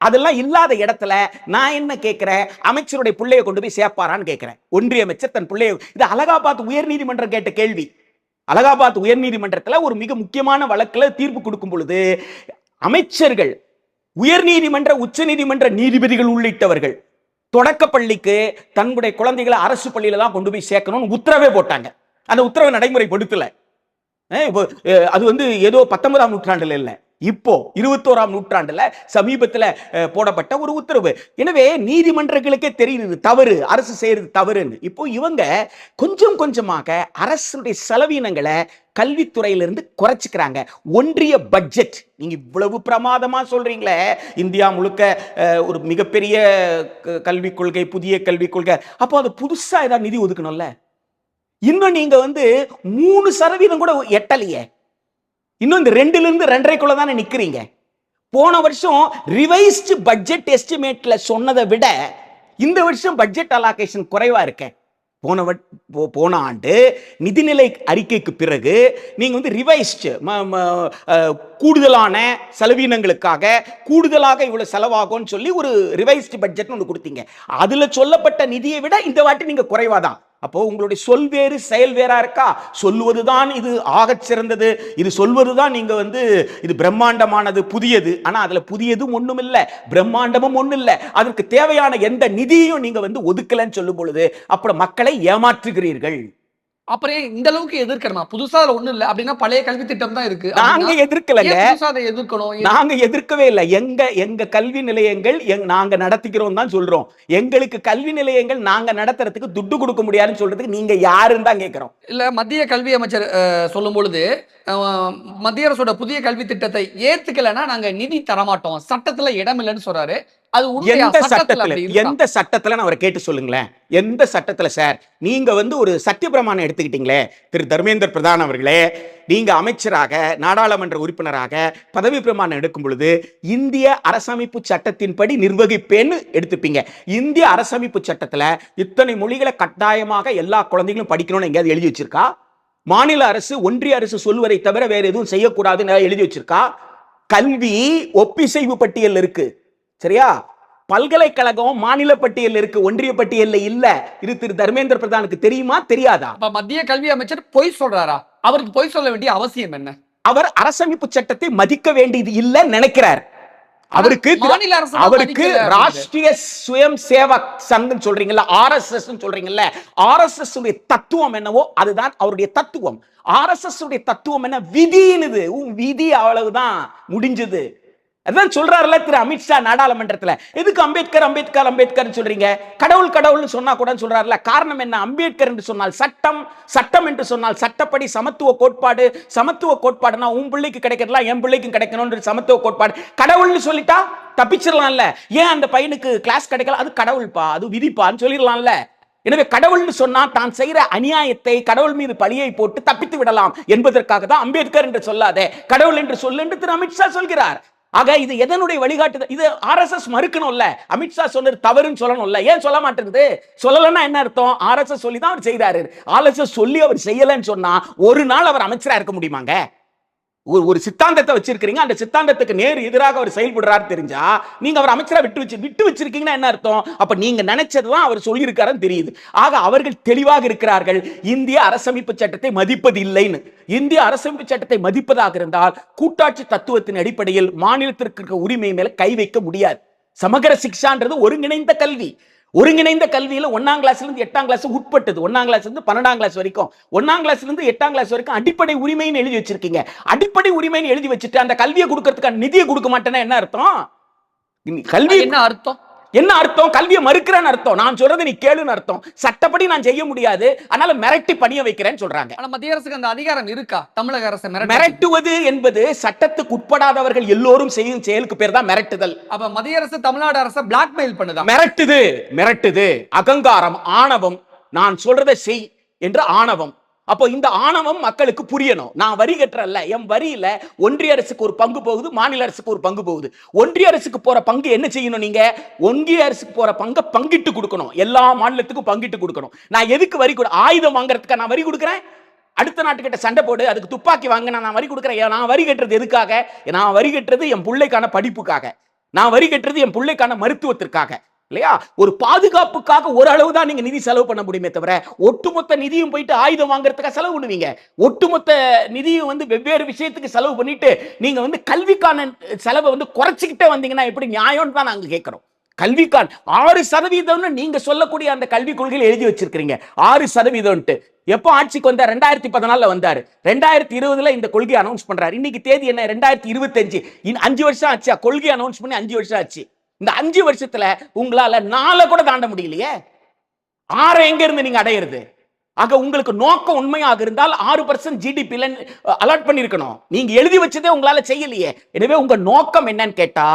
அதெல்லாம் இல்லாத இடத்துல நான் என்ன கேட்கிறேன், அமைச்சருடைய பிள்ளையை கொண்டு போய் சேர்ப்பாரான்னு கேட்கிறேன். ஒன்றிய அமைச்சர் தன் பிள்ளையை, இது அலகாபாத் உயர் நீதிமன்றம் கேட்ட கேள்வி. அலகாபாத் உயர் நீதிமன்றத்தில் ஒரு மிக முக்கியமான வழக்குல தீர்ப்பு கொடுக்கும் பொழுது அமைச்சர்கள், உயர் நீதிமன்ற உச்ச நீதிமன்ற நீதிபதிகள் உள்ளிட்டவர்கள் தொடக்க பள்ளிக்கு தன்னுடைய குழந்தைகளை அரசு பள்ளியில தான் கொண்டு போய் சேர்க்கணும்னு உத்தரவே போட்டாங்க. அந்த உத்தரவை நடைமுறைப்படுத்தல. அது வந்து ஏதோ 19ஆம் நூற்றாண்டுல இல்ல, இப்போ 21ஆம் நூற்றாண்டுல சமீபத்துல போடப்பட்ட ஒரு உத்தரவு. எனவே நீதிமன்றங்களுக்கே தெரியுது தவறு, அரசு செய்யறது தவறுன்னு. இப்போ இவங்க கொஞ்சம் கொஞ்சமாக அரசுடைய செலவினங்களை கல்வித்துறையிலிருந்து குறைச்சிக்கிறாங்க. ஒன்றிய பட்ஜெட் நீங்க இவ்வளவு பிரமாதமா சொல்றீங்களே, இந்தியா முழுக்க ஒரு மிகப்பெரிய கல்விக் கொள்கை, புதிய கல்விக் கொள்கை, அப்போ அது புதுசா ஏதாவது நிதி ஒதுக்கணும்ல. இன்னும் நீங்க 3% கூட எட்டலையே. இன்னும் இந்த 2லிருந்து 2.5 தானே நிக்கிறீங்க. போன வருஷம் ரிவைஸ்டு பட்ஜெட் எஸ்டிமேட்ல சொன்னதை விட இந்த வருஷம் பட்ஜெட் அலோகேஷன் குறைவா இருக்க. போன ஆண்டு நிதிநிலை அறிக்கைக்கு பிறகு நீங்க ரிவைஸ்டு கூடுதலான செலவினங்களுக்காக கூடுதலாக இவ்வளவு செலவாகும்னு சொல்லி ஒரு ரிவைஸ்டு பட்ஜெட் ஒன்று கொடுத்தீங்க. அதுல சொல்லப்பட்ட நிதியை விட இந்த வாட்டி நீங்க குறைவாதான். அப்போ உங்களுடைய சொல் வேறு செயல் வேறா இருக்கா? சொல்லுவதுதான் இது ஆகச் சிறந்தது, இது சொல்வதுதான் நீங்க இது பிரம்மாண்டமானது, புதியது. ஆனா அதுல புதியதும் ஒண்ணும் இல்ல, பிரம்மாண்டமும் ஒண்ணும் இல்ல. அதற்கு தேவையான எந்த நிதியையும் நீங்க ஒதுக்கலன்னு சொல்லும் பொழுது அப்புறம் மக்களை ஏமாற்றுகிறீர்கள். அப்புறம் இந்த அளவுக்கு எதிர்க்கணுமா? புதுசா அதுல ஒண்ணும் இல்ல அப்படின்னா பழைய கல்வி திட்டம் தான் இருக்கு. நாங்க எதிர்க்கலங்க, புதுசா அதை எதிர்க்கணும். நாங்க எதிர்க்கவே இல்லை. எங்க கல்வி நிலையங்கள் நாங்க நடத்திக்கிறோம் தான் சொல்றோம். எங்களுக்கு கல்வி நிலையங்கள் நாங்க நடத்துறதுக்கு துட்டு கொடுக்க முடியாதுன்னு சொல்றதுக்கு நீங்க யாருன்னு தான் கேட்கிறோம். இல்ல, மத்திய கல்வி அமைச்சர் சொல்லும் பொழுது மத்திய அரசோட புதிய கல்வி திட்டத்தை ஏத்துக்கலன்னா நாங்க நிதி தரமாட்டோம், சட்டத்துல இடம் இல்லைன்னு சொல்றாரு. அது எந்த சட்டத்துல நான் அவரை கேட்டு சொல்லுங்களேன். எந்த சட்டத்துல சார்? நீங்க ஒரு சத்தியப்பிரமாணம் எடுத்துக்கிட்டீங்களே திரு தர்மேந்திர பிரதான் அவர்களே, நீங்க அமைச்சராக நாடாளுமன்ற உறுப்பினராக பதவி பிரமாணம் எடுக்கும் பொழுது இந்திய அரசமைப்பு சட்டத்தின்படி நிர்வகிப்பேன்னு எடுத்துப்பீங்க. இந்திய அரசமைப்பு சட்டத்துல இத்தனை மொழிகளை கட்டாயமாக எல்லா குழந்தைகளும் படிக்கணும்னு எங்கேயாவது எழுதி வச்சிருக்கா? மாநில அரசு ஒன்றிய அரசு சொல்வதை தவிர வேற எதுவும் செய்யக்கூடாதுன்னு எழுதி வச்சிருக்கா? கல்வி ஒப்பிசைவு பட்டியல் இருக்கு, சரியா? பல்கலைக்கழகம் மாநில பட்டியல் இருக்கு, ஒன்றிய பட்டியல் இல்ல. இது திரு தர்மேந்திர பிரதானுக்கு தெரியுமா தெரியாதா? மத்திய கல்வி அமைச்சர் பொய் சொல்றாரா? அவருக்கு பொய் சொல்ல வேண்டிய அவசியம் என்ன? அவர் அரசமைப்பு சட்டத்தை மதிக்க வேண்டியது இல்ல நினைக்கிறார். அவருக்கு ராஷ்டிரிய சுயம் சேவக் சங்கம் சொல்றீங்கல்ல, RSS சொல்றீங்கல்ல, RSS உடைய தத்துவம் என்னவோ அதுதான் அவருடைய தத்துவம். RSS உடைய தத்துவம் என்ன? விதினுது. விதி அவ்வளவுதான், முடிஞ்சது. அதான் சொல்றாருல திரு அமித்ஷா நாடாளுமன்றத்துல. எதுக்கு அம்பேத்கர் அம்பேத்கர் அம்பேத்கர் சொல்றீங்க? கடவுள் கடவுள்னு சொன்னா கூட சொல்றாருல. காரணம் என்ன? அம்பேத்கர் என்று சொன்னால் சட்டம், சட்டம் என்று சொன்னால் சட்டப்படி சமத்துவ கோட்பாடு. சமத்துவ கோட்பாடுனா உன் பிள்ளைக்கு கிடைக்கிறதுலாம் என் பிள்ளைக்கும் கிடைக்கணும் சமத்துவ கோட்பாடு. கடவுள்னு சொல்லிட்டா தப்பிச்சிடலாம்ல. ஏன் அந்த பையனுக்கு கிளாஸ் கிடைக்கல? அது கடவுள்பா, அது விதிப்பான்னு சொல்லிடலாம்ல. எனவே கடவுள்னு சொன்னா தான் செய்யற அநியாயத்தை கடவுள் மீது பழியை போட்டு தப்பித்து விடலாம் என்பதற்காக தான் அம்பேத்கர் என்று சொல்லாதே கடவுள் என்று சொல்லு என்று திரு அமித்ஷா சொல்கிறார். ஆக இது எதனுடைய வழிகாட்டுதல்? இது RSS மறுக்கணும்ல. அமித்ஷா சொன்னது தவறுன்னு சொல்லணும்ல. ஏன் சொல்ல மாட்டேங்குது? சொல்லலன்னா என்ன அர்த்தம்? RSS சொல்லி தான் அவர் செய்யறாரு. RSS சொல்லி அவர் செய்யலன்னு சொன்னா ஒரு நாள் அவர் அமைச்சரா இருக்க முடியுமாங்க? ஒரு சித்தாந்தத்தை வச்சிருக்கீங்க, அந்த சித்தாந்தத்துக்கு நேர் எதிராக அவர் செயல்படுறாரு தெரிஞ்சா நீங்க அவர் அமைச்சரா விட்டு வச்சிருக்கீங்கன்னா என்ன அர்த்தம்? அப்ப நீங்க நினைச்சதுதான் அவர் சொல்லி இருக்காருன்னு தெரியுது. ஆக அவர்கள் தெளிவாக இருக்கிறார்கள், இந்திய அரசமைப்பு சட்டத்தை மதிப்பது இல்லைன்னு. இந்திய அரசமைப்பு சட்டத்தை மதிப்பதாக இருந்தால் கூட்டாட்சி தத்துவத்தின் அடிப்படையில் மாநிலத்திற்கு இருக்க உரிமை மேல கை வைக்க முடியாது. சமகர சிக்ஷான்றது ஒருங்கிணைந்த கல்வி. ஒருங்கிணைந்த கல்வியில 1ஆம் கிளாஸ்ல இருந்து 8ஆம் கிளாஸ் உட்பட்டது. 1ஆம் கிளாஸ்ல இருந்து 12ஆம் கிளாஸ் வரைக்கும், 1ஆம் கிளாஸ்ல இருந்து 8ஆம் கிளாஸ் வரைக்கும் அடிப்படை உரிமைன்னு எழுதி வச்சிருக்கீங்க. அடிப்படை உரிமைன்னு எழுதி வச்சுட்டு அந்த கல்வியை கொடுக்கறதுக்கான நிதியை கொடுக்க மாட்டேன்னா என்ன அர்த்தம்? கல்வி என்ன அர்த்தம்? என்ன அர்த்தம்? கல்வியை மறுக்கிறேன்னு அர்த்தம். நான் சொல்றது நீ கேளுன்னு அர்த்தம். சட்டப்படி நான் செய்ய முடியாது, அதனால மிரட்டி பணிய வைக்கிறேன்னு சொல்றாங்க. ஆனா மத்திய அரசுக்கு அந்த அதிகாரம் இருக்கா? தமிழக அரசு மிரட்டுவது என்பது சட்டத்துக்கு உட்படாதவர்கள் எல்லோரும் செய்யும் செயலுக்கு பேர் தான் மிரட்டுதல். அப்ப மத்திய அரசு தமிழ்நாடு அரசை பிளாக்மெயில் பண்ணுதா? மிரட்டுது. அகங்காரம், ஆணவம். நான் சொல்றதை செய் என்ற ஆணவம். அப்போ இந்த ஆணவம் மக்களுக்கு புரியணும். நான் வரி கட்டுறல்ல, என் வரியில ஒன்றிய அரசுக்கு ஒரு பங்கு போகுது, மாநில அரசுக்கு ஒரு பங்கு போகுது. ஒன்றிய அரசுக்கு போற பங்கு என்ன செய்யணும்? நீங்க ஒன்றிய அரசுக்கு போற பங்கை பங்கிட்டு கொடுக்கணும், எல்லா மாநிலத்துக்கும் பங்கிட்டு கொடுக்கணும். நான் எதுக்கு வரி ஆயுதம் வாங்குறதுக்கு நான் வரி கொடுக்குறேன்? அடுத்த நாட்டுக்கிட்ட சண்டை போடு, அதுக்கு துப்பாக்கி வாங்க நான் வரி கொடுக்குறேன். நான் வரி கட்டுறது எதுக்காக? நான் வரி கட்டுறது என் பிள்ளைக்கான படிப்புக்காக, நான் வரி கட்டுறது என் பிள்ளைக்கான மருத்துவத்திற்காக இல்லையா? ஒரு பாதுகாப்புக்காக ஒரு அளவு தான் நீங்க நிதி செலவு பண்ண முடியுமே தவிர ஒட்டுமொத்த நிதியும் போயிட்டு ஆயுதம் வாங்குறதுக்காக செலவு பண்ணுவீங்க. ஒட்டுமொத்த நிதியும் வெவ்வேறு விஷயத்துக்கு செலவு பண்ணிட்டு நீங்க கல்விக்கான செலவை குறைச்சிக்கிட்டே வந்தீங்கன்னா எப்படி நியாயம்னு தான் நாங்க கேட்கிறோம். கல்விக்கான 6% நீங்க சொல்லக்கூடிய அந்த கல்விக் கொள்கையில் எழுதி வச்சிருக்கீங்க 6%. எப்போ ஆட்சிக்கு வந்தார்? 2014 வந்தாரு. 2020 இந்த கொள்கை அனௌன்ஸ் பண்றாரு. இன்னைக்கு தேதி என்ன? 2025. 5 வருஷம் ஆச்சு கொள்கை அனௌன்ஸ் பண்ணி. 5 வருஷம் ஆச்சு. இந்த 5 வருஷத்துல உங்களால 4 கூட தாண்ட முடியலையே. 6 எங்க இருந்து நீங்க அடையிறது? ஆக உங்களுக்கு நோக்கம் உண்மையாக இருந்தால் 6% ஜிடிபில அலாட் பண்ணிருக்கணும். நீங்க எழுதி வச்சதே உங்களால செய்யலையே. எனவே உங்க நோக்கம் என்னன்னு கேட்டா,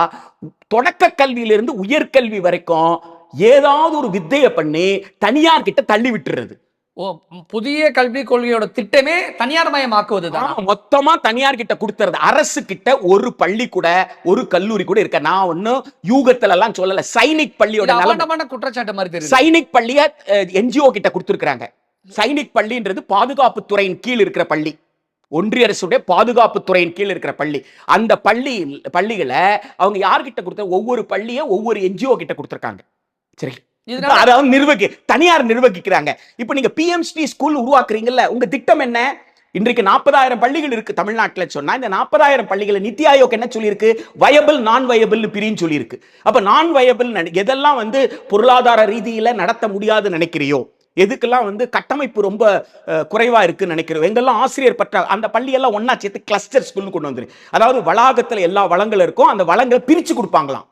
தொடக்க கல்வியிலிருந்து உயர்கல்வி வரைக்கும் ஏதாவது ஒரு வித்தையை பண்ணி தனியார் கிட்ட தள்ளி விட்டுறது. புதிய கல்விக் கொள்கையோட திட்டமே தனியார் மயமாக்குவதுதான். மொத்தமா தனியார் கிட்ட கொடுத்துறது. அரசு கிட்ட ஒரு பள்ளி கூட ஒரு கல்லூரி கூட இருக்க. நான் ஒன்னும் யூகத்துல எல்லாம் சொல்லல. சைனிக் பள்ளியோட குற்றச்சாட்டு மாதிரி தெரியுது. சைனிக் பள்ளிய என்ஜிஓ கிட்ட கொடுத்திருக்காங்க. சைனிக் பள்ளின்றது பாதுகாப்பு துறையின் கீழ் இருக்கிற பள்ளி. ஒன்றிய அரசுடைய பாதுகாப்பு துறையின் கீழ் இருக்கிற பள்ளி. அந்த பள்ளிகளை அவங்க யார்கிட்ட கொடுத்த? ஒவ்வொரு பள்ளியை ஒவ்வொரு என்ஜிஓ கிட்ட கொடுத்திருக்காங்க. சரி, தனியார் நிர்வகிக்கிறாங்க. இப்ப நீங்க பிஎம்ஸ்டி ஸ்கூல் உருவாக்குறீங்கல்ல, உங்க திட்டம் என்ன? இன்றைக்கு 40,000 பள்ளிகள் இருக்கு தமிழ்நாட்டில். சொன்னா இந்த 40,000 பள்ளிகளை நித்தி ஆயோக் என்ன சொல்லியிருக்கு? வயபிள் நான் வயபிள் பிரின்னு சொல்லியிருக்கு. அப்ப நான் வயபிள் எதெல்லாம் பொருளாதார ரீதியில நடத்த முடியாது நினைக்கிறியோ, எதுக்கெல்லாம் கட்டமைப்பு ரொம்ப குறைவா இருக்குன்னு நினைக்கிறோம், எங்கெல்லாம் ஆசிரியர் பற்ற, அந்த பள்ளியெல்லாம் ஒன்னா சேர்த்து கிளஸ்டர் ஸ்கூல்னு கொண்டு வந்துரு. அதாவது வளாகத்துல எல்லா வளங்களும் இருக்கும், அந்த வளங்களை பிரிச்சு கொடுப்பாங்களாம்.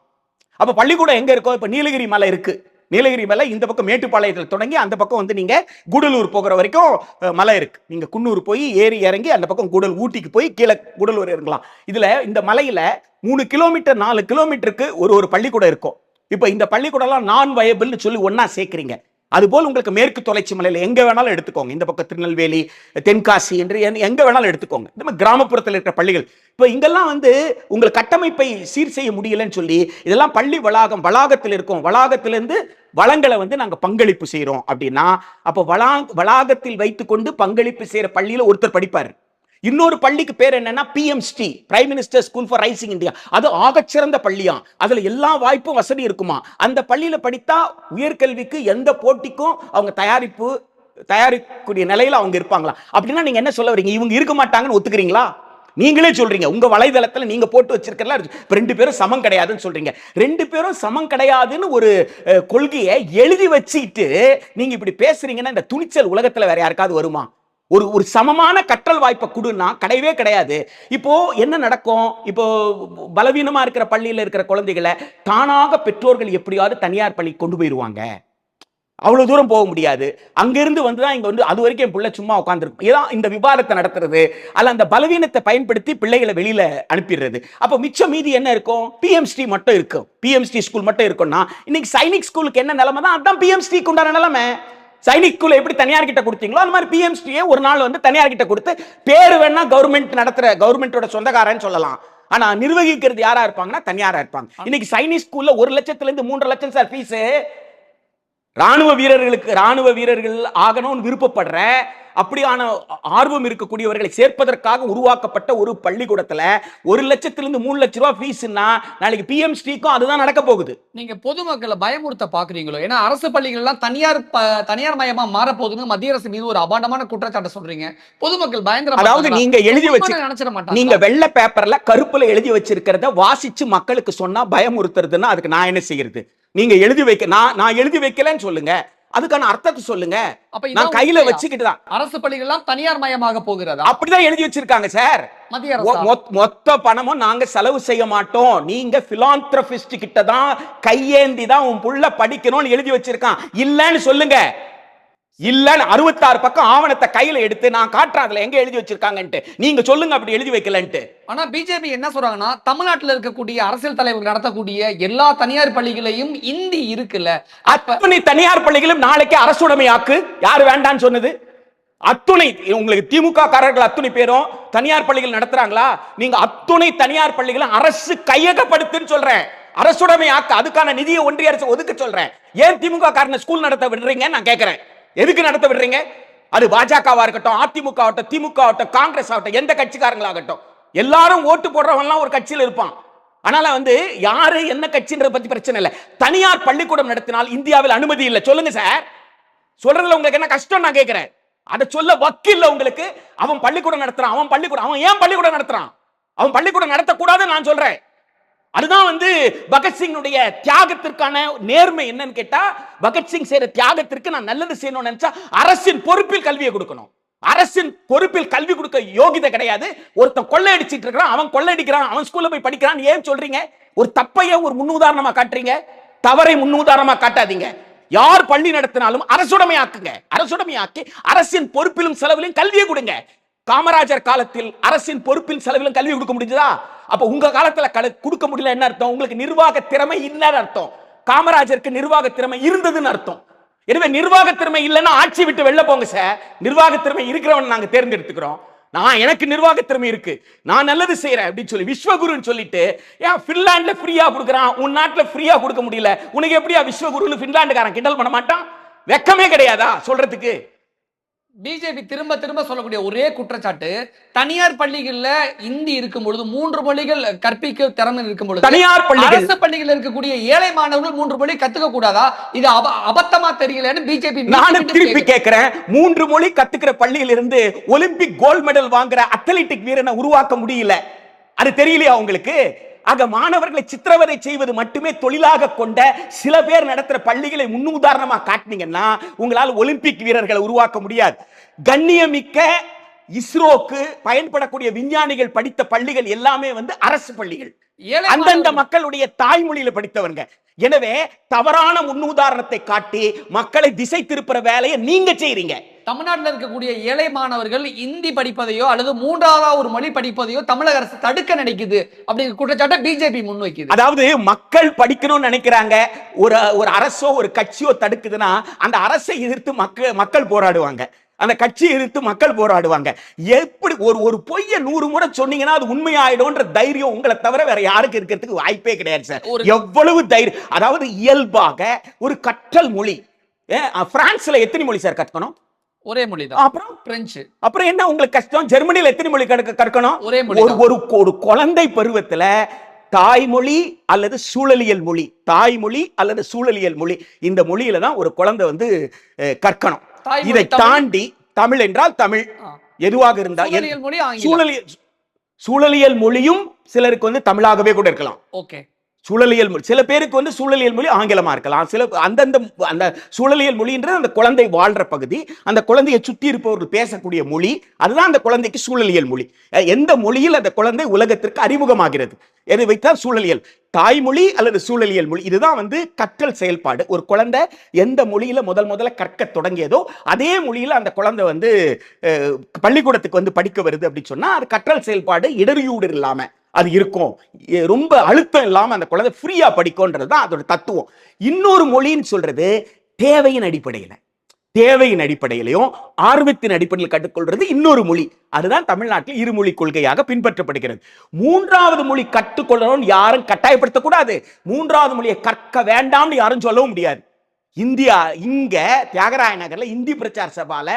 அப்ப பள்ளிக்கூடம் எங்க இருக்கும்? இப்ப நீலகிரி மலை இருக்கு. நீலகிரி மலை இந்த பக்கம் மேட்டுப்பாளையத்தில் தொடங்கி அந்த பக்கம் நீங்க கூடலூர் போகிற வரைக்கும் மலை இருக்கு. நீங்க குன்னூர் போய் ஏறி இறங்கி அந்த பக்கம் ஊட்டிக்கு போய் கீழே கூடலூர் இறங்கலாம். இதுல இந்த மலையில 3 கிலோமீட்டர் 4 கிலோமீட்டருக்கு ஒரு பள்ளிக்கூடம் இருக்கும். இப்ப இந்த பள்ளிக்கூடம்லாம் நான் வயபிள்னு சொல்லி ஒன்னா சேர்க்கிறீங்க. அதுபோல் உங்களுக்கு மேற்கு தொடர்ச்சி மலையில எங்க வேணாலும் எடுத்துக்கோங்க. இந்த பக்கம் திருநெல்வேலி, தென்காசி என்று எங்க வேணாலும் எடுத்துக்கோங்க. இந்த மாதிரி கிராமப்புறத்தில் இருக்கிற பள்ளிகள். இப்போ இங்கெல்லாம் உங்கள் கட்டமைப்பை சீர் செய்ய முடியலன்னு சொல்லி இதெல்லாம் பள்ளி வளாகத்தில் இருக்கும். வளாகத்திலிருந்து வளங்களை நாங்க பங்களிப்பு செய்யறோம் அப்படின்னா, அப்போ வளாகத்தில் வைத்துக்கொண்டு பங்களிப்பு செய்யற பள்ளியில ஒருத்தர் படிப்பார். இன்னொரு பள்ளிக்கு பேர் என்னன்னா பிஎம்ஸ்டி, prime minister school for rising India. அது ஆகச்சிறந்த பள்ளியா, அதுல எல்லா வாய்ப்பும் வசதி இருக்குமா. அந்த பள்ளியில படித்தா உயர்கல்விக்கு எந்த போட்டிக்கும் அவங்க தயாரிக்கூடிய நிலையில அவங்க இருப்பாங்களா? அப்படின்னா நீங்க என்ன சொல்ல வரீங்க? இவங்க இருக்க மாட்டாங்கன்னு ஒத்துக்கிறீங்களா? நீங்களே சொல்றீங்க உங்க வலைதளத்துல நீங்க போட்டு வச்சிருக்கல, 2 பேரும் சமம் கிடையாதுன்னு சொல்றீங்க. 2 பேரும் சமம் கிடையாதுன்னு ஒரு கொள்கையை எழுதி வச்சுட்டு நீங்க இப்படி பேசுறீங்கன்னா இந்த துணிச்சல் உலகத்துல வேற யாருக்காவது வருமா? ஒரு சமமான கற்றல் வாய்ப்பை கொடுன்னா கிடையவே கிடையாது. இப்போ என்ன நடக்கும்? இப்போ பலவீனமா இருக்கிற பள்ளியில இருக்கிற குழந்தைகளை தானாக பெற்றோர்கள் எப்படியாவது தனியார் பள்ளி கொண்டு போயிருவாங்க. அவ்வளவு தூரம் போக முடியாது. அங்கிருந்து தான் இங்க அது வரைக்கும் என் பிள்ளை சும்மா உட்காந்துருக்கும். ஏதாவது இந்த விவாதத்தை நடத்துறது அல்ல, அந்த பலவீனத்தை பயன்படுத்தி பிள்ளைகளை வெளியில அனுப்பிடுறது. அப்போ மிச்சம் மீதி என்ன இருக்கும்? பிஎம்ஸ்டி மட்டும் இருக்கும். பிஎம்ஸ்டி ஸ்கூல் மட்டும் இருக்கும்னா இன்னைக்கு சைனிக் ஸ்கூலுக்கு என்ன நிலைமை தான் அதான் பிஎம்ஸ்டிக்கு உண்டான நிலைமை. சைனிக் ஸ்கூல் எப்படி தனியார் கிட்ட கொடுத்தீங்களோ அந்த மாதிரி பிஎம்ஸ்டியே ஒரு நாள் தனியார் கிட்ட கொடுத்து பேரு வேணா கவர்மெண்டோட சொந்தக்காரன்னு சொல்லலாம். ஆனா நிர்வகிக்கிறது யாரா இருப்பாங்கன்னா தனியாரா இருப்பாங்க. இன்னைக்கு சைனிக் ஸ்கூல்ல 1 லட்சத்திலிருந்து 3 லட்சம் சார் ஃபீஸ். ராணுவ வீரர்கள் ஆகணும்னு விருப்பப்படுற அப்படியான ஆர்வம் இருக்கக்கூடியவர்களை சேர்ப்பதற்காக உருவாக்கப்பட்ட ஒரு பள்ளிக்கூடத்துல 1 லட்சத்திலிருந்து 3 லட்சம் ரூபாய் ஃபீஸ்னா நாளைக்கு பிஎம்ஸ்டிக்கும் அதுதான் நடக்க போகுது. நீங்க பொதுமக்களை பயமுறுத்த பாக்குறீங்களோ? ஏன்னா அரசு பள்ளிகள் எல்லாம் தனியார் மயமா மாற போகுதுன்னு மத்திய அரசு மீது ஒரு அபாண்டமான குற்றச்சாட்டு சொல்றீங்க. பொதுமக்கள் பயங்கர, அதாவது நீங்க எழுதி வச்சு நினைச்சிட மாட்டாங்க. நீங்க வெள்ளை பேப்பர்ல கருப்புல எழுதி வச்சிருக்கிறத வாசிச்சு மக்களுக்கு சொன்னா பயமுறுத்துறதுன்னா அதுக்கு நான் என்ன செய்யறது? நீங்க எழுதி வைக்க நான் எழுதி வைக்கலன்னு சொல்லுங்க, அதுக்கான அர்த்தத்தை சொல்லுங்க. நான் கையில வச்சுக்கிட்டு தான் அரசு பள்ளிகள் எல்லாம் தனியார் மயமாக போகிறதா? அப்படிதான் எழுதி வச்சிருக்காங்க சார். மத்திய அரசு மொத்த பணமும் நாங்க செலவு செய்ய மாட்டோம், நீங்க பிலாந்திரபிஸ்ட் கிட்ட தான் கையேந்தி தான் உன் புள்ள படிக்கணும்னு எழுதி வச்சிருக்கான். இல்லன்னு சொல்லுங்க. இல்லன்னு 66 பக்கம் ஆவணத்தை கையில எடுத்து நான் காட்டுறேன் அதுல எங்க எழுதி வச்சிருக்காங்கன்ட்டு. நீங்க சொல்லுங்க அப்படி எழுதி வைக்கலன்ட்டு. ஆனா பிஜேபி என்ன சொல்றாங்கன்னா, தமிழ்நாட்டில் இருக்கக்கூடிய அரசியல் தலைவர்கள் நடத்தக்கூடிய எல்லா தனியார் பள்ளிகளையும் இந்தி இருக்குல்ல, அத்துணை தனியார் பள்ளிகளும் நாளைக்கு அரசுடைமையாக்கு. யாரு வேண்டான்னு சொன்னது? அத்துணை உங்களுக்கு திமுக காரர்கள் அத்துணை பேரும் தனியார் பள்ளிகள் நடத்துறாங்களா? நீங்க அத்துணை தனியார் பள்ளிகளும் அரசு கையகப்படுத்துன்னு சொல்றேன். அரசுடைமையாக்கு, அதுக்கான நிதியை ஒன்றிய அரசு ஒதுக்க சொல்றேன். ஏன் திமுக காரனை ஸ்கூல் நடத்த விடுறீங்க நான் கேட்கிறேன். எதுக்கு நடத்த விடுறீங்க? அது பாஜகவா இருக்கட்டும், அதிமுக ஆகட்டும், திமுக ஆகட்டும், காங்கிரஸ் ஆகட்டும், எந்த கட்சிக்காரங்களாகட்டும், எல்லாரும் ஓட்டு போடுறவங்க ஒரு கட்சியில் இருப்பான். அதனால யாரு என்ன கட்சின்றத பத்தி பிரச்சனை இல்லை. தனியார் பள்ளிக்கூடம் நடத்தினால் இந்தியாவில் அனுமதி இல்லை. சொல்லுங்க சார். சொல்றதுல உங்களுக்கு என்ன கஷ்டம் நான் கேட்கிறேன். அதை சொல்ல வக்கில்ல உங்களுக்கு. அவன் பள்ளிக்கூடம் நடத்துறான், அவன் ஏன் பள்ளிக்கூடம் நடத்துறான்? அவன் பள்ளிக்கூடம் நடத்தக்கூடாதுன்னு நான் சொல்றேன். அதுதான் பகத்சிங்குடைய தியாகத்திற்கான நேர்மை. என்னன்னு கேட்டா, பகத்சிங் செய்யற தியாகத்திற்கு நான் நல்லது செய்யணும்னு நினைச்சா அரசின் பொறுப்பில் கல்வியை கொடுக்கணும். அரசின் பொறுப்பில் கல்வி கொடுக்க யோகிதை கிடையாது. ஒருத்தன் கொள்ளை அடிச்சிட்டு இருக்கிறான், அவன் கொள்ளை அடிக்கிறான், அவன் ஸ்கூல்ல போய் படிக்கிறான் ஏன் சொல்றீங்க? ஒரு தப்பைய ஒரு முன்னுதாரணமா காட்டுறீங்க, தவறை முன்னுதாரணமா காட்டாதீங்க. யார் பள்ளி நடத்தினாலும் அரசுடைமையாக்குங்க. அரசுடைமையாக்கி அரசின் பொறுப்பிலும் செலவிலும் கல்வியை கொடுங்க. காமராஜர் காலத்தில் அரசின் பொறுப்பில் செலவிலும் கல்வி கொடுக்க முடிஞ்சதா? அப்ப உங்க காலத்துல கொடுக்க முடியல என்ன அர்த்தம்? உங்களுக்கு நிர்வாக திறமை இல்லைன்னு அர்த்தம். காமராஜருக்கு நிர்வாக திறமை இருந்ததுன்னு அர்த்தம். எனவே நிர்வாக திறமை இல்லைன்னா ஆட்சி விட்டு வெளில போங்க சார். நிர்வாக திறமை இருக்கிறவன் நாங்க தேர்ந்தெடுத்துக்கிறோம். எனக்கு நிர்வாக திறமை இருக்கு, நான் நல்லது செய்யறேன் அப்படின்னு சொல்லி விஸ்வகுருன்னு சொல்லிட்டு ஏன் பின்லாந்துல ஃப்ரீயா கொடுக்குறான், உன் நாட்டுல ஃப்ரீயா கொடுக்க முடியல, உனக்கு எப்படியா விஸ்வகுருன்னு பின்லாந்துக்காரன் கிண்டல் பண்ண மாட்டான்? வெக்கமே கிடையாதா சொல்றதுக்கு? பிஜேபி திரும்ப திரும்ப சொல்லக்கூடிய ஒரே குற்றச்சாட்டு, தனியார் பள்ளிகள்ல இந்தி இருக்கும் பொழுது 3 மொழிகள் கற்பிக்க திறமை இருக்கும் பொழுது தனியார் பள்ளிகள், அரசு பள்ளிகள் இருக்கக்கூடிய ஏழை மாணவர்கள் 3 மொழி கத்துக்க கூடாதா? இது அபத்தமா தெரியலன்னு பிஜேபி. நானும் திருப்பி கேட்கிறேன், 3 மொழி கத்துக்கிற பள்ளியில் இருந்து ஒலிம்பிக் கோல்ட் மெடல் வாங்குற அத்லெட்டிக் வீரனை உருவாக்க முடியல. அது தெரியலையா உங்களுக்கு? ஆக மாணவர்களை சித்திரவதை செய்வது மட்டுமே தொழிலாக கொண்ட சில பேர் நடத்துற பள்ளிகளை முன்னுதாரணமா காட்டினீங்கன்னா உங்களால் ஒலிம்பிக் வீரர்களை உருவாக்க முடியாது. கண்ணியமிக்க இஸ்ரோக்கு பயன்படக்கூடிய விஞ்ஞானிகள் படித்த பள்ளிகள் எல்லாமே அரசு பள்ளிகள், அந்தந்த மக்களுடைய தாய்மொழியில படித்தவங்க. எனவே தவறான முன்னுதாரணத்தை காட்டி மக்களை திசை திருப்புற வேலையை நீங்க செய்றீங்க. தமிழ்நாட்டில் இருக்கக்கூடிய ஏழை மாணவர்கள் இந்தி படிப்பதையோ அல்லது 3வது ஒரு மொழி படிப்பதையோ தமிழக அரசு தடுக்க நினைக்குது அப்படிங்கிற குற்றச்சாட்டை பிஜேபி முன்வைக்குது. அதாவது மக்கள் படிக்கணும்னு நினைக்கிறாங்க, ஒரு அரசோ ஒரு கட்சியோ தடுக்குதுன்னா அந்த அரசை எதிர்த்து மக்கள் போராடுவாங்க, அந்த கட்சியை எதிர்த்து மக்கள் போராடுவாங்க. எப்படி ஒரு பொய்ய 100 முறை சொன்னீங்கன்னா அது உண்மையாயிடும்ன்ற தைரியம் உங்களை தவிர வேற யாருக்கு இருக்கிறதுக்கு வாய்ப்பே கிடையாது சார். எவ்வளவு தைரியம்! அதாவது இயல்பாக ஒரு கற்றல் மொழி. பிரான்ஸ்ல எத்தனை மொழி சார் கற்கணும்? ஒரே மொழி தான். அப்புறம் பிரெஞ்சு. அப்புறம் என்ன உங்களுக்கு கஷ்டம்? ஜெர்மனில எத்தனை மொழி கற்கணும்? ஒரே மொழி. ஒரு குழந்தை பருவத்துல தாய்மொழி அல்லது சூழலியல் மொழி, தாய்மொழி அல்லது சூழலியல் மொழி, இந்த மொழியில தான் ஒரு குழந்தை கற்கணும். இதை தாண்டி தமிழ் என்றால் தமிழ், எதுவாக இருந்தால் சூழலியல் மொழியும் சிலருக்கு தமிழாகவே கூட இருக்கலாம். ஓகே. சூழலியல் மொழி சில பேருக்கு சூழலியல் மொழி ஆங்கிலமா இருக்கலாம். சில அந்த சூழலியல் மொழின்றது அந்த குழந்தை வாழ்ற பகுதி, அந்த குழந்தையை சுற்றி இருப்பவர்கள் பேசக்கூடிய மொழி, அதுதான் அந்த குழந்தைக்கு சூழலியல் மொழி. எந்த மொழியில் அந்த குழந்தை உலகத்திற்கு அறிமுகமாகிறது எதை வைத்தால் சூழலியல். தாய்மொழி அல்லது சூழலியல் மொழி, இதுதான் கற்றல் செயல்பாடு. ஒரு குழந்தை எந்த மொழியில முதல்ல கற்க தொடங்கியதோ அதே மொழியில அந்த குழந்தை பள்ளிக்கூடத்துக்கு படிக்க வருது அப்படின்னு சொன்னா அது கற்றல் செயல்பாடு இடையூறு இல்லாம அது இருக்கும், ரொம்ப அழுத்தம் இல்லாம அந்த குழந்தை ஃப்ரீயா படிக்கும்ன்றதுதான் அதோட தத்துவம். இன்னொரு மொழின்னு சொல்றது தேவையின் அடிப்படையிலையும் ஆர்வத்தின் அடிப்படையில் கற்றுக்கொள்றது இன்னொரு மொழி. அதுதான் தமிழ்நாட்டில் இருமொழி கொள்கையாக பின்பற்றப்படுகிறது. 3வது மொழி கற்றுக்கொள்ளணும் யாரும் கட்டாயப்படுத்தக்கூடாது, 3வது மொழியை கற்க வேண்டாம்னு யாரும் சொல்லவும் முடியாது. இங்க தியாகராய நகர்ல இந்தி பிரச்சார சபால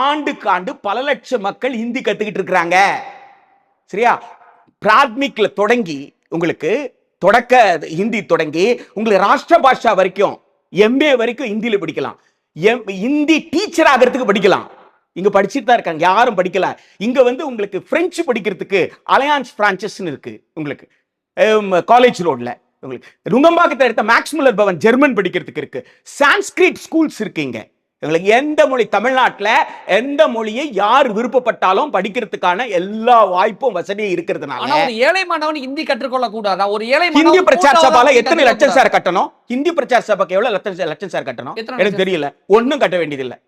ஆண்டுக்காண்டு பல லட்சம் மக்கள் இந்தி கத்துக்கிட்டு இருக்கிறாங்க. சரியா? பிராத்மிக்ல தொடங்கி உங்களுக்கு தொடக்க ஹிந்தி தொடங்கி உங்களுக்கு ராஷ்டிர பாஷா வரைக்கும் MA வரைக்கும் ஹிந்தியில படிக்கலாம். ஹிந்தி டீச்சர் ஆகிறதுக்கு படிக்கலாம். இங்க படிச்சுட்டு தான் இருக்காங்க, யாரும் படிக்கல. இங்க உங்களுக்கு பிரெஞ்சு படிக்கிறதுக்கு அலையான்ஸ் பிரான்சஸ்ன்னு இருக்கு. உங்களுக்கு காலேஜ் ரோட்ல உங்களுக்கு நுங்கம்பாக்கத்தில் எடுத்த மேக்ஸ் முல்லர் பவன் ஜெர்மன் படிக்கிறதுக்கு இருக்கு. சான்ஸ்கிரிட் ஸ்கூல்ஸ் இருக்கு. இங்க உங்களுக்கு எந்த மொழி, தமிழ்நாட்டில் எந்த மொழியை யார் விருப்பப்பட்டாலும் படிக்கிறதுக்கான எல்லா வாய்ப்பும் வசதியும் இருக்கிறதுனால ஏழை மாணவன் ஹிந்தி கற்றுக்கொள்ள கூடாதா? ஒரு ஏழை ஹிந்தி பிரச்சார சபால எத்தனை லட்சம் சார் கட்டணும்? ஹிந்தி பிரச்சார சபாக்கு எவ்வளவு லட்சம் சார் கட்டணும்? எனக்கு தெரியல, ஒன்னும் கட்ட வேண்டியதில்லை.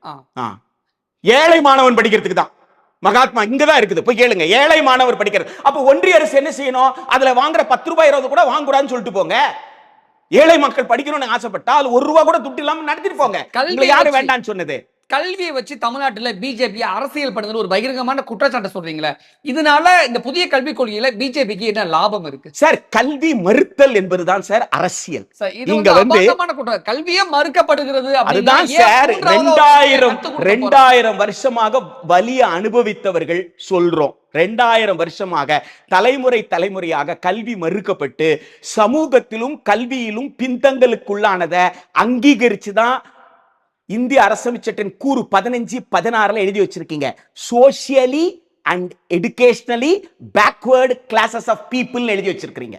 ஏழை மாணவன் படிக்கிறதுக்கு தான் மகாத்மா இங்கதான் இருக்குது, போய் கேளுங்க. ஏழை மாணவர் படிக்கிறது. அப்ப ஒன்றிய அரசு என்ன செய்யணும்? அதுல வாங்குற 10 ரூபாய் 20 கூட வாங்கக்கூடாதுன்னு சொல்லிட்டு போங்க. ஏழை மக்கள் படிக்கணும்னு ஆசைப்பட்டா அது 1 ரூபா கூட துட்டு இல்லாம நடத்திட்டு போங்க. யாரு வேண்டாம்னு சொன்னது? கல்வியை வச்சு தமிழ்நாட்டில் பிஜேபி அரசியல் பண்ணுறது ஒரு பகிரங்கமான குற்றச்சாட்டை சொல்றீங்களே, இதனால இந்த புதிய கல்விக் கொள்கையில பிஜேபிக்கு என்ன லாபம் இருக்கு சார்? கல்வி மறுத்தல் என்பதுதான் சார் அரசியல். கல்வியே மறுக்கப்படுகிறது. அதுதான் சார் 2000 வருஷமாக வலிய அனுபவித்தவர்கள் சொல்றோம். 2000 வருஷமாக தலைமுறையாக கல்வி மறுக்கப்பட்டு சமூகத்திலும் கல்வியிலும் பின்தங்களுக்குள்ளானதை அங்கீகரிச்சுதான் இந்திய அரசமைப்பு சட்டம் கூறு 15-16 எழுதி வச்சிருக்கீங்க. Socially and educationally backward classes of people எழுதி வச்சிருக்கீங்க.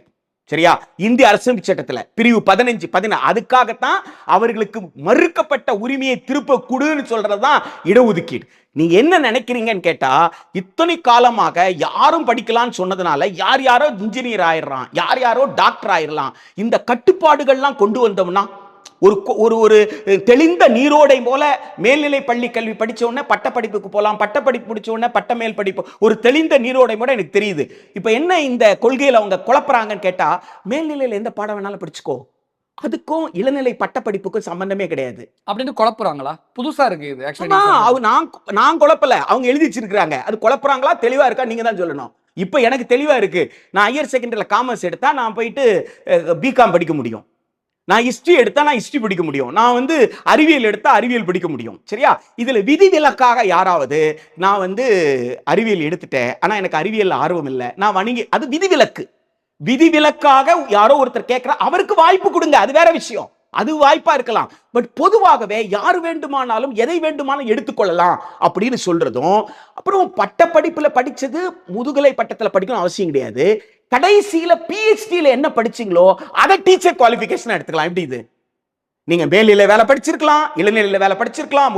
சரியா? இந்திய அரசியல் சட்டத்துல பிரிவு 15, 16 அதுக்காகத்தான் அவர்களுக்கு மறுக்கப்பட்ட உரிமையை திருப்ப கொடுன்னு சொல்றதுதான் இடஒதுக்கீடு. நீங்க என்ன நினைக்கிறீங்கன்னு கேட்டா, இத்தனை காலமாக யாரும் படிக்கலாம்னு சொன்னதுனால யார் யாரோ இன்ஜினியர் ஆயிடுறான், யார் யாரோ டாக்டர் ஆயிடலாம். இந்த கட்டுப்பாடுகள்லாம் கொண்டு வந்தோம்னா ஒரு ஒரு ஒரு தெளிந்த நீரோடை போல மேல்நிலை பள்ளி கல்வி படிச்ச உடனே பட்டப்படிப்புக்கு போகலாம், பட்டப்படிப்பு முடிச்ச உடனே பட்ட மேல் படிப்பு, ஒரு தெளிந்த நீரோடை கூட எனக்கு தெரியுது. இப்ப என்ன இந்த கொள்கையில அவங்க குழப்பறாங்கன்னு கேட்டா, மேல்நிலையில எந்த பாடம் வேணாலும் படிச்சுக்கோ, அதுக்கும் இளநிலை பட்டப்படிப்புக்கும் சம்பந்தமே கிடையாது அப்படின்னு குழப்புறாங்களா? புதுசா இருக்கு இது ஆக்சுவலி. நான் குழப்பல, அவங்க எழுதி வச்சிருக்காங்க. அது குழப்பறாங்களா தெளிவா இருக்கா நீங்க தான் சொல்லணும். இப்ப எனக்கு தெளிவா இருக்கு. நான் ஹையர் செகண்டரியில காமர்ஸ் எடுத்தா நான் போயிட்டு பிகாம் படிக்க முடியும். நான் ஹிஸ்டரி எடுத்தா நான் ஹிஸ்டரி படிக்க முடியும். நான் அறிவியல் எடுத்தா அறிவியல் படிக்க முடியும். சரியா? இதுல விதிவிலக்காக யாராவது நான் அறிவியல் எடுத்துட்டேன், ஆனா எனக்கு அறிவியல் ஆர்வம் இல்லை, நான் வணிக, அது விதிவிலக்கு. விதிவிலக்காக யாரோ ஒருத்தர் கேட்கிற, அவருக்கு வாய்ப்பு கொடுங்க, அது வேற விஷயம், அது வாய்ப்பா இருக்கலாம். பட் பொதுவாகவே யார் வேண்டுமானாலும் எதை வேண்டுமானாலும் எடுத்துக்கொள்ளலாம் அப்படின்னு சொல்றதும், அப்புறம் பட்டப்படிப்புல படிச்சது முதுகலை பட்டத்துல படிக்கணும் அவசியம் கிடையாது. கடைசியில பிஹெச்டில என்ன படிச்சீங்களோ அதை டீச்சர் குவாலிஃபிகேஷன் எடுத்துக்கலாம். எப்படி இது? நீங்க மேல்நிலை வேலை படிச்சிருக்கலாம், இளநிலையில வேலை படிச்சிருக்கலாம்,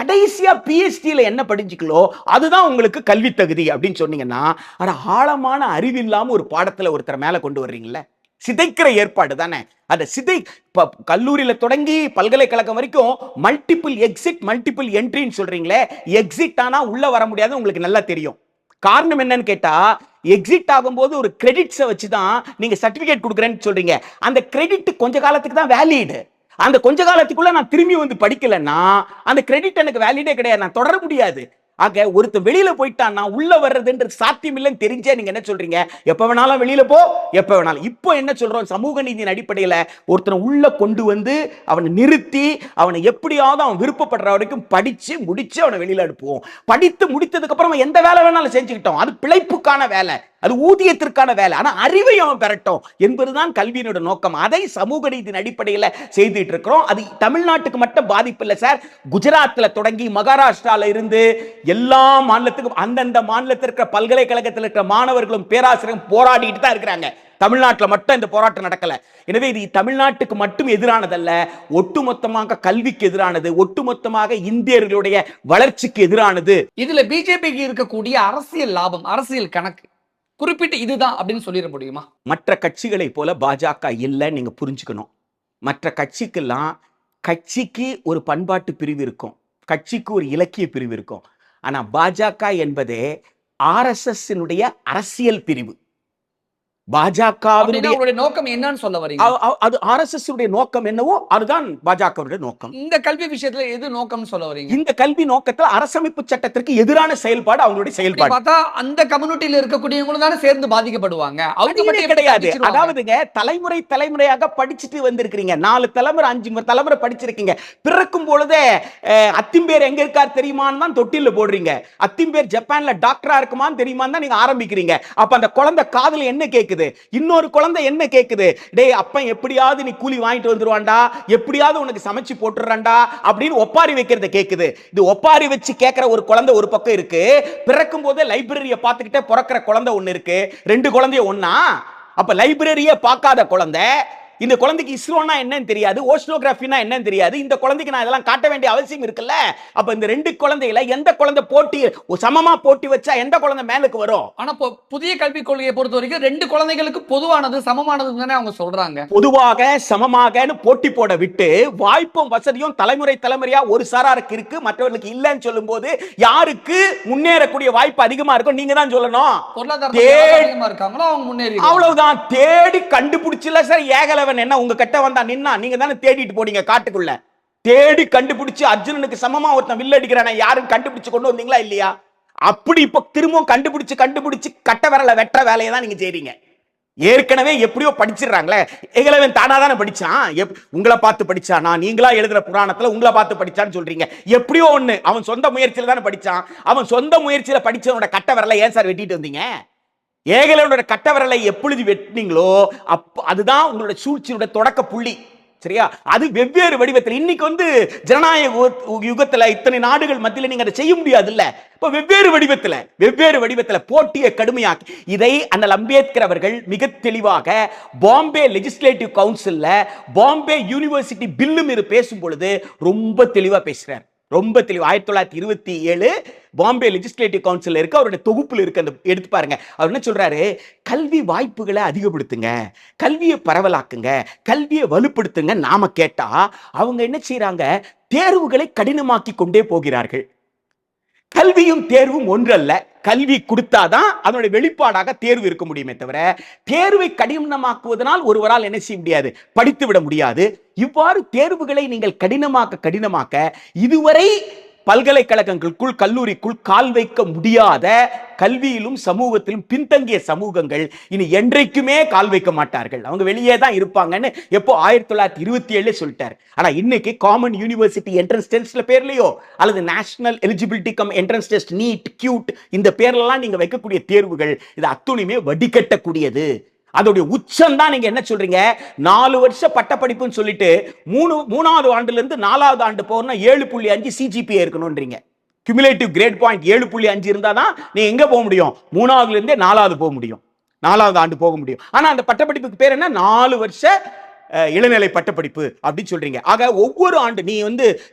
கடைசியா பிஹெச்டில என்ன படிச்சிங்களோ அதுதான் உங்களுக்கு கல்வி தகுதி அப்படின்னு சொன்னீங்கன்னா, ஆனா ஆழமான அறிவு இல்லாம ஒரு பாடத்துல ஒருத்தர் மேல கொண்டு வர்றீங்கல்ல, சிதைக்கிற ஏற்பாடு தானே. அந்த கல்லூரியில தொடங்கி பல்கலைக்கழகம் வரைக்கும் மல்டிபிள் எக்ஸிட் மல்டிபிள் என்ட்ரின்னு சொல்றீங்களே, எக்ஸிட் ஆனா உள்ள வர முடியாது, உங்களுக்கு நல்லா தெரியும். காரணம் என்னன்னு கேட்டா, எக்ஸிட் ஆகும்போது ஒரு கிரெடிட்ஸை வச்சுதான் நீங்க சர்டிபிகேட் கொடுக்குறேன்னு சொல்றீங்க. அந்த கிரெடிட் கொஞ்ச காலத்துக்கு தான் வேலிட். அந்த கொஞ்ச காலத்துக்குள்ள நான் திரும்பி படிக்கலன்னா அந்த கிரெடிட் எனக்கு வேலிடே கிடையாது, நான் தொடர முடியாது. ஆக ஒருத்தர் வெளியில போயிட்டான்னா உள்ள வர்றதுன்றது சாத்தியம் இல்லைன்னு தெரிஞ்சே நீங்க என்ன சொல்றீங்க, எப்ப வேணாலும் வெளியில போ, எப்ப வேணாலும். இப்போ என்ன சொல்றோம், சமூக நீதியின் அடிப்படையில ஒருத்தனை உள்ள கொண்டு அவனை நிறுத்தி அவனை எப்படியாவது அவன் விருப்பப்படுற வரைக்கும் படிச்சு முடிச்சு அவனை வெளியில அனுப்புவோம். படித்து முடித்ததுக்கு அப்புறம் எந்த வேலை வேணாலும் செஞ்சுக்கிட்டோம், அது பிழைப்புக்கான வேலை, அது ஊதியத்திற்கான வேலை, ஆனா அறிவை அவன் பெறட்டும் என்பதுதான் கல்வியினோட நோக்கம். அதை சமூக நீதியின் அடிப்படையில் செய்துட்டு இருக்கிறோம். அது தமிழ்நாட்டுக்கு மட்டும் பாதிப்பு இல்லை சார். குஜராத்ல தொடங்கி மகாராஷ்டிரால இருந்து எல்லா மாநிலத்துக்கும், அந்தந்த மாநிலத்தில் இருக்கிற பல்கலைக்கழகத்தில் இருக்கிற மாணவர்களும் பேராசிரியரும் போராடிட்டு தான் இருக்கிறாங்க. தமிழ்நாட்டில் மட்டும் இந்த போராட்டம் நடக்கல. எனவே இது தமிழ்நாட்டுக்கு மட்டும் எதிரானதல்ல, ஒட்டுமொத்தமாக கல்விக்கு எதிரானது, ஒட்டுமொத்தமாக இந்தியர்களுடைய வளர்ச்சிக்கு எதிரானது. இதுல பிஜேபிக்கு இருக்கக்கூடிய அரசியல் லாபம், அரசியல் கணக்கு குறிப்பிட்டு இதுதான் அப்படின்னு சொல்லிட முடியுமா? மற்ற கட்சிகளை போல பாஜக இல்லை, நீங்க புரிஞ்சுக்கணும். மற்ற கட்சிக்கு ஒரு பண்பாட்டு பிரிவு இருக்கும், கட்சிக்கு ஒரு இலக்கிய பிரிவு இருக்கும். ஆனா பாஜக என்பதே RSS அரசியல் பிரிவு. பாஜகவினுடைய நோக்கம் என்னன்னு சொல்ல வரீங்க? அது RSS நோக்கம் என்னவோ அதுதான் பாஜகவுடைய நோக்கம். இந்த கல்வி விஷயத்துல எது நோக்கம்னு சொல்ல வரீங்க? இந்த கல்வி நோக்கத்தில் அரசமைப்பு சட்டத்திற்கு எதிரான செயல்பாடு அவங்களுடைய செயல்பாடு. பார்த்தா அந்த கம்யூனிட்டியில இருக்கக்கூடியவங்களும் தானே சேர்ந்து பாதிக்கப்படுவாங்க. அவங்க மட்டும் கிடையாது. அதாவதுங்க, தலைமுறையாக படிச்சுட்டு வந்திருக்கீங்க, 4 தலைமுறை 5 தலைமுறை படிச்சிருக்கீங்க. பிறக்கும் பொழுதே அத்திம்பேர் எங்க இருக்கார் தெரியுமான்னு தான் தொட்டில போடுறீங்க. அத்திம்பேர் ஜப்பான்ல டாக்டரா இருக்குமான்னு தெரியுமான்னு தான் நீங்க ஆரம்பிக்கிறீங்க. அப்ப அந்த குழந்தை காதுல என்ன கேக்குது, இன்னொரு குழந்தை என்ன கேக்குது, டேய் அப்பன் எப்படியாவது நீ கூலி வாங்கிட்டு வந்துருவான்டா, எப்படியாவது உனக்கு சமைச்சு போட்டுறான்டா அப்படின்னு ஒப்பாரி வைக்கிறத கேக்குது. இது ஒப்பாரி வச்சு கேட்கிற ஒரு குழந்தை ஒரு பக்கம் இருக்கு. பிறக்கும் போதே லைப்ரரியை பார்த்துக்கிட்டே பிறக்கிற குழந்தை ஒண்ணு இருக்கு. 2 குழந்தைய ஒண்ணா? அப்ப லைப்ரரியை பார்க்காத குழந்தை, இந்த குழந்தைக்கு இஸ்ரோனா என்னன்னு தெரியாது, ஓஷனோகிராஃபினா என்னன்னு தெரியாது, இந்த குழந்தைக்கு நான் இதெல்லாம் காட்ட வேண்டிய அவசியம் இருக்குல்ல. அப்ப இந்த 2 குழந்தைகளை எந்த குழந்தை போட்டி சமமா போட்டி வச்சா எந்த குழந்தை மேலுக்கு வரும்? ஆனா புதிய கல்விக் கொள்கையை பொறுத்த வரைக்கும் 2 குழந்தைகளுக்கு பொதுவானது, சமமானது தானே அவங்க சொல்றாங்க. பொதுவாக சமமாகன்னு போட்டி போட விட்டு வாய்ப்பும் வசதியும் தலைமுறையா ஒரு சாராருக்கு இருக்கு, மற்றவர்களுக்கு இல்லைன்னு சொல்லும் போது யாருக்கு முன்னேறக்கூடிய வாய்ப்பு அதிகமா இருக்கும் நீங்க தான் சொல்லணும். பொருளாதார இருக்காங்களோ அவங்க முன்னேறி, அவ்வளவுதான். தேடி கண்டுபிடிச்சல சார். ஏகல என்ன உங்க கிட்ட வந்தா நின்னா நீங்க தானே தேடிட்டு போனீங்க காட்டுக்குள்ள, தேடி கண்டுபிடிச்சு அர்ஜுனனுக்கு சமமா ஒருத்தன் வில் அடிக்கிறான யாரும் கண்டுபிடிச்சு கொண்டு வந்தீங்களா இல்லையா? அப்படி இப்ப திரும்பவும் கண்டுபிடிச்சு கட்ட விரல வெற்ற வேலையை தான் நீங்க செய்றீங்க. ஏற்கனவே எப்படியோ படிச்சிடறாங்களே. ஏகலவன் தானா தானே படிச்சான், உங்களை பார்த்து படிச்சானா? நீங்களா எழுதுற புராணத்துல உங்களை பார்த்து படிச்சான்னு சொல்றீங்க. எப்படியோ ஒண்ணு அவன் சொந்த முயற்சியில தானே படிச்சான். அவன் சொந்த முயற்சியில படிச்சவனோட கட்ட விரலை ஏன் சார் வெட்டிட்டு வந்தீங்க? ஏகலைவனோட கட்ட விரலை எப்பொழுது வெட்டினீங்களோ அதுதான் உங்களுடைய சூழ்ச்சியோட தொடக்க புள்ளி. சரியா? அது வெவ்வேறு வடிவத்தில். இன்னைக்கு ஜனநாயக யுகத்துல இத்தனை நாடுகள் மத்தியில நீங்க அதை செய்ய முடியாது இல்ல. இப்ப வெவ்வேறு வடிவத்துல போட்டியை கடுமையாக்கி இதை அண்ணல் அம்பேத்கர் அவர்கள் மிக தெளிவாக பாம்பே லெஜிஸ்லேட்டிவ் கவுன்சில்ல பாம்பே யூனிவர்சிட்டி பில்லு மீது பேசும் பொழுது ரொம்ப தெளிவா பேசுறார். ரொம்ப தெளிவு. 1927 பாம்பே லெஜிஸ்லேட்டிவ் கவுன்சில் இருக்கு, அவருடைய தொகுப்புல இருக்கு, அந்த எடுத்து பாருங்க. அவர் என்ன சொல்றாரு? கல்வி வாய்ப்புகளை அதிகப்படுத்துங்க, கல்வியை பரவலாக்குங்க, கல்வியை வலுப்படுத்துங்க. நாம கேட்டா அவங்க என்ன செய்யறாங்க? தேர்வுகளை கடினமாக்கி கொண்டே போகிறார்கள். கல்வியும் தேர்வும் ஒன்றல்ல. கல்வி கொடுத்தாதான் அதனுடைய வெளிப்பாடாக தேர்வு இருக்க முடியுமே தவிர தேர்வை கடினமாக்குவதனால் ஒருவரால் என்ன செய்ய முடியாது? படித்து விட முடியாது. இவ்வாறு தேர்வுகளை நீங்கள் கடினமாக்க இதுவரை பல்கலைக்கழகங்களுக்குள் கல்லூரிக்குள் கால் வைக்க முடியாத கல்வியிலும் சமூகத்திலும் பின்தங்கிய சமூகங்கள் இனி என்றைக்குமே கால் வைக்க மாட்டார்கள். அவங்க வெளியே தான் இருப்பாங்கன்னு எப்போ 1927 சொல்லிட்டார். ஆனா இன்னைக்கு காமன் யூனிவர்சிட்டி என்ட்ரன்ஸ் டெஸ்ட்ல பேர்லயோ அல்லது national eligibility cum entrance test, NEET, CUET, இந்த பேர்லாம் நீங்க வைக்கக்கூடிய தேர்வுகள் இது அத்துணையுமே வடிகட்டக்கூடியது. அதோடைய உச்சம் தான் நீங்க என்ன சொல்றீங்க? 4 வருஷ பட்டப்படிப்புன்னு சொல்லிட்டு மூணாவது ஆண்டுல இருந்து 4வது ஆண்டு போறோம்னா 7.5 CGPA இருக்கணும்ன்றீங்க. கியூமுலேட்டிவ் கிரேட் பாயிண்ட் 7.5 இருந்தாதான் நீங்க எங்க போக முடியும்? 3ஆவதுல இருந்தே 4வது போக முடியும், 4வது ஆண்டு போக முடியும். ஆனா அந்த பட்டப்படிப்புக்கு பேர் என்ன? 4 வருஷ இளநிலை பட்டப்படிப்பு அப்படின்னு சொல்றீங்க. ஆக ஒவ்வொரு ஆண்டு நீ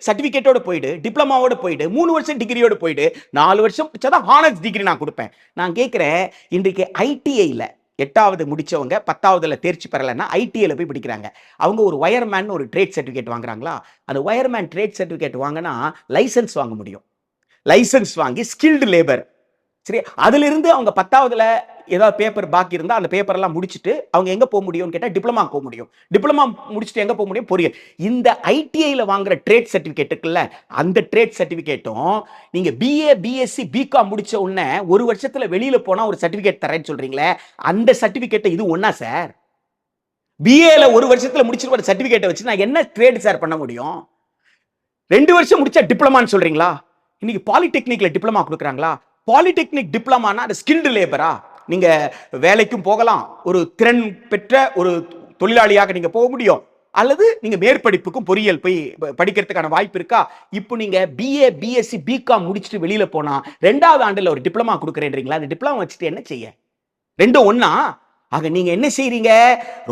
சர்டிபிகேட்டோட போயிடு, டிப்ளமாவோட போயிடு, 3 வருஷம் டிகிரியோட போயிடு, 4 வருஷம் தான் ஹானர்ஸ் டிகிரி நான் கொடுப்பேன். நான் கேட்கிறேன், இன்றைக்கு ஐடிஐல 8வது முடிச்சவங்க 10வதுல தேர்ச்சி பெறலைன்னா ஐடிஐல போய் படிக்கிறாங்க. அவங்க ஒரு வயர்மேன் ஒரு ட்ரேட் சர்டிபிகேட் வாங்குறாங்களா? அந்த வயர்மேன் ட்ரேட் சர்டிபிகேட் வாங்கினா லைசன்ஸ் வாங்க முடியும். லைசன்ஸ் வாங்கி ஸ்கில்டு லேபர், சரி, அதுல இருந்து அவங்க 10வதுல ஏதாவது பேப்பர் பாக்கி இருந்தா அந்த பேப்பர் எல்லாம் முடிச்சுட்டு அவங்க எங்க போக முடியும்னு கேட்டா டிப்ளமா போக முடியும். டிப்ளமா முடிச்சுட்டு எங்க போக முடியும்? பொறியியல். இந்த ஐடிஐல வாங்குற ட்ரேட் சர்டிபிகேட் இருக்குல்ல, அந்த ட்ரேட் சர்டிபிகேட்டும் நீங்க பிஏ, பிஎஸ்சி, பிகாம் முடிச்ச உடனே 1 வருஷத்துல வெளியில போனா ஒரு சர்டிபிகேட் தரேன்னு சொல்றீங்களே, அந்த சர்டிபிகேட் இது ஒண்ணா சார்? பிஏல 1 வருஷத்துல முடிச்சிட்டு வர சர்டிபிகேட்டை வச்சு நான் என்ன ட்ரேட் சார் பண்ண முடியும்? 2 வருஷம் முடிச்சா டிப்ளமான்னு சொல்றீங்களா? இன்னைக்கு பாலிடெக்னிக்ல டிப்ளமா கொடுக்குறாங்களா? பாலிடெக்னிக் டிப்ளமானா அது ஸ்கில்டு லேபரா? நீங்க வேலைக்கும் போகலாம், ஒரு திறன் பெற்ற ஒரு தொழிலாளியாக நீங்க போக முடியும், அல்லது நீங்க மேற்படிப்புக்கும் பொறியியல் போய் படிக்கிறதுக்கான வாய்ப்பு இருக்கா? இப்போ நீங்க பிஏ, பிஎஸ்சி, பிகாம் முடிச்சுட்டு வெளியில போனா 2வது ஆண்டுல ஒரு டிப்ளமா கொடுக்குறேன்றீங்களா? அந்த டிப்ளமா வச்சுட்டு என்ன செய்ய? ரெண்டும் ஒண்ணா? ஆக நீங்க என்ன செய்றீங்க?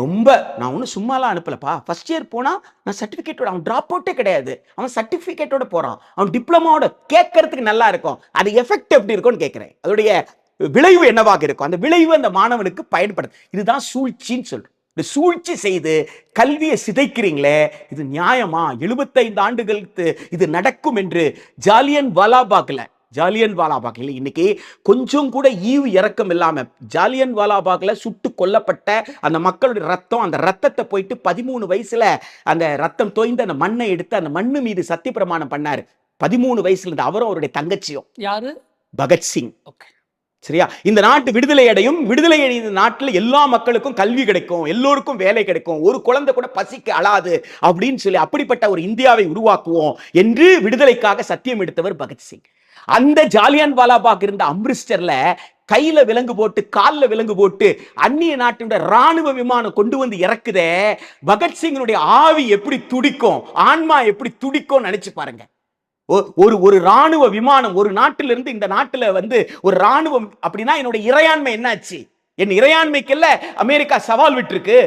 ரொம்ப நான் ஒன்றும் சும்மாலாம் அனுப்பலப்பா. ஃபர்ஸ்ட் இயர் போனா நான் சர்டிபிகேட்டோட, அவன் டிராப் அவுட்டே கிடையாது, அவன் சர்டிபிகேட்டோட போறான், அவன் டிப்ளமாவோட. கேட்கறதுக்கு நல்லா இருக்கும், அது எஃபெக்ட் எப்படி இருக்கும்னு கேட்கிறேன். அதோடைய விளைவு என்னவாக இருக்கும்? அந்த விளைவு அந்த மாணவனுக்கு பயன்படுது. இதுதான் சூழ்ச்சின்னு சொல்றேன். இந்த சூழ்ச்சி செய்து கல்வியை சிதைக்கிறீங்களே, இது நியாயமா? 75 ஆண்டுகளுக்கு இது நடக்கும் என்று ஜாலியன் வாலாபாக்ல இன்னைக்கு கொஞ்சம் கூட ஈவு இறக்கம் இல்லாம ஜாலியன் வாலாபாக்ல சுட்டு கொல்லப்பட்ட அந்த மக்களுடைய ரத்தம், அந்த ரத்தத்தை போயிட்டு 13 வயசுல அந்த ரத்தம் தோய்ந்த அந்த மண்ணை எடுத்து அந்த மண்ணு மீது சத்திய பிரமாணம் பண்ணாரு. 13 வயசுல இருந்து அவரும் அவருடைய தங்கச்சியும். யாரு? பகத்சிங். சரியா? இந்த நாட்டு விடுதலை அடையும், விடுதலை அடைந்த நாட்டில் எல்லா மக்களுக்கும் கல்வி கிடைக்கும், எல்லோருக்கும் வேலை கிடைக்கும், ஒரு குழந்தை கூட பசிக்கு அழாது அப்படின்னு சொல்லி அப்படிப்பட்ட ஒரு இந்தியாவை உருவாக்குவோம் என்று விடுதலைக்காக சத்தியம் எடுத்தவர் பகத்சிங். அந்த ஜாலியன் வாலாபாக் இருந்த அம்ரிஸ்டர்ல கையில விலங்கு போட்டு காலில் விலங்கு போட்டு அந்நிய நாட்டினுடைய ராணுவ விமானம் கொண்டு வந்து இறக்குதே, பகத்சிங்கினுடைய ஆவி எப்படி துடிக்கும், ஆன்மா எப்படி துடிக்கும் நினைச்சு பாருங்க. ஒரு ராணுவ விமானம் ஒரு நாட்டிலிருந்து இந்த நாட்டுல ஒரு ராணுவம் அப்படின்னா என்னுடைய இறையாண்மை என்னாச்சு? என் இறையாண்மைக்கு அமெரிக்கா சவால் விட்டுருக்கு.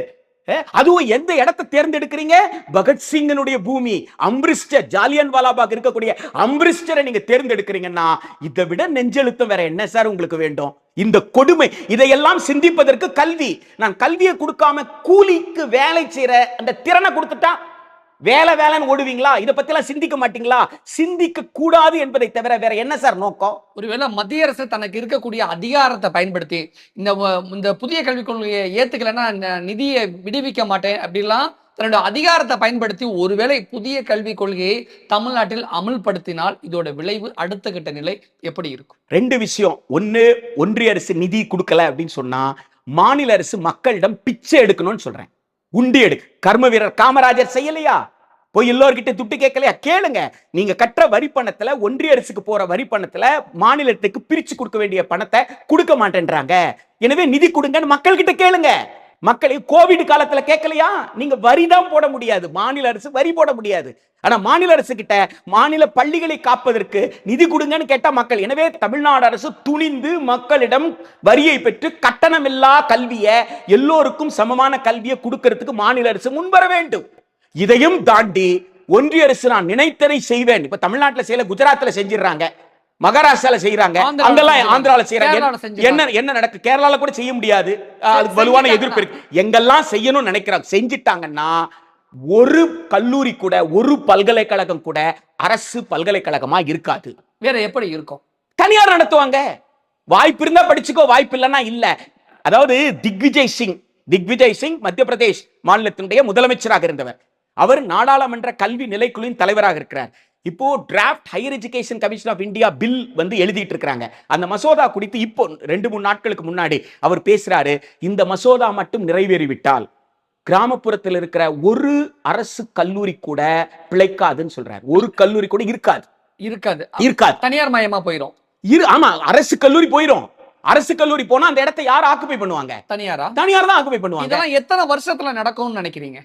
அதுவும் எந்த இடத்தை தேர்ந்தெடுக்கிறீங்க? பகத்சிங்கனுடைய பூமி அம்ரிஸ்டர், ஜாலியன் வாலாபாக் இருக்கக்கூடிய அம்ரிஸ்டரை நீங்க தேர்ந்தெடுக்கிறீங்கன்னா இதை விட நெஞ்செழுத்தம் வேற என்ன சார் உங்களுக்கு வேண்டும்? இந்த கொடுமை, இதையெல்லாம் சிந்திப்பதற்கு கல்வி. நான் கல்வியை கொடுக்காம கூலிக்கு வேலை செய்யற அந்த திறனை கொடுத்துட்டா வேலைன்னு ஓடுவீங்களா? இதை பத்தி எல்லாம் சிந்திக்க மாட்டீங்களா? சிந்திக்க கூடாது என்பதை தவிர வேற என்ன சார் நோக்கம்? ஒருவேளை மத்திய அரசு தனக்கு இருக்கக்கூடிய அதிகாரத்தை பயன்படுத்தி இந்த புதிய கல்விக் கொள்கையை ஏத்துக்கலைன்னா நிதியை விடுவிக்க மாட்டேன் அப்படிலாம் தன்னுடைய அதிகாரத்தை பயன்படுத்தி ஒருவேளை புதிய கல்விக் கொள்கையை தமிழ்நாட்டில் அமல்படுத்தினால் இதோட விளைவு அடுத்த கட்ட நிலை எப்படி இருக்கும்? 2 விஷயம். ஒன்னு, ஒன்றிய அரசு நிதி கொடுக்கல அப்படின்னு சொன்னா மாநில அரசு மக்களிடம் பிச்சை எடுக்கணும்னு சொல்றேன். உண்டி எடு. கர்ம வீரர் காமராஜர் செய்யலையா? போய் எல்லோர்கிட்ட துட்டு கேட்கலையா? கேளுங்க. நீங்க கட்டுற வரி பணத்துல, ஒன்றிய அரசுக்கு போற வரி பணத்துல மாநிலத்துக்கு பிரிச்சு கொடுக்க வேண்டிய பணத்தை கொடுக்க மாட்டேன்றாங்க. எனவே நிதி கொடுங்கன்னு மக்கள் கிட்ட கேளுங்க. மக்களை கோவிட் காலத்துல கேட்கலையா? நீங்க வரி தான் போட முடியாது, மாநில அரசு வரி போட முடியாது. ஆனா மாநில அரசு கிட்ட மாநில பள்ளிகளை காப்பதற்கு நிதி கொடுங்கன்னு கேட்டா மக்கள். எனவே தமிழ்நாடு அரசு துணிந்து மக்களிடம் வரியை பெற்று கட்டணமில்லா கல்வியை, எல்லோருக்கும் சமமான கல்வியை கொடுக்கிறதுக்கு மாநில அரசு முன்வர வேண்டும். இதையும் தாண்டி ஒன்றிய அரசு நான் நினைத்ததை செய்வேன். இப்ப தமிழ்நாட்டில் செய்யல, குஜராத்ல செஞ்சிடறாங்க, மகாராஷ்டிரால செய்யறாங்க, அங்கெல்லாம் ஆந்திரால செய்யறாங்க. என்ன நடக்கு? கேரளால கூட செய்ய முடியாது, அதுக்கு வலுவான எதிர்ப்பு இருக்கு. எங்கெல்லாம் செய்யணும்னு நினைக்கிறாங்க செஞ்சிட்டாங்கன்னா ஒரு கல்லூரி கூட, ஒரு பல்கலைக்கழகம் கூட அரசு பல்கலைக்கழகமா இருக்காது. வேற எப்படி இருக்கும்? தனியார் நடத்துவாங்க. வாய்ப்பு இருந்தா படிச்சுக்கோ, வாய்ப்பு இல்லைன்னா இல்ல. அதாவது திக்விஜய் சிங் மத்திய பிரதேஷ் மாநிலத்தினுடைய முதலமைச்சராக இருந்தவர். அவர் நாடாளுமன்ற கல்வி நிலைக்குழுவின் தலைவராக இருக்கிறார். இப்போ draft higher education commission of India bill வந்து எழுதிட்டு இருக்காங்க. அந்த மசோதா குறித்து இப்போ 2-3 நாட்களுக்கு முன்னாடி அவர் பேசுறாரு. இந்த மசோதா மட்டும் நிறைவேறிவிட்டால் கிராமப்புறத்தில் இருக்கிற ஒரு அரசு கல்லூரி கூட பிழைக்காதுன்னு சொல்றாரு. ஒரு கல்லூரி கூட இருக்காது. தனியார் மயமா போயிடும். ஆமா, அரசு கல்லூரி போயிடும். அரசு கல்லூரி போனா அந்த இடத்தை யார் ஆக்குபை பண்ணுவாங்க? தனியார் தான் ஆக்குபை பண்ணுவாங்க. இதெல்லாம் எத்தனை வருஷத்துல நடக்கும்னு நினைக்கிறீங்க?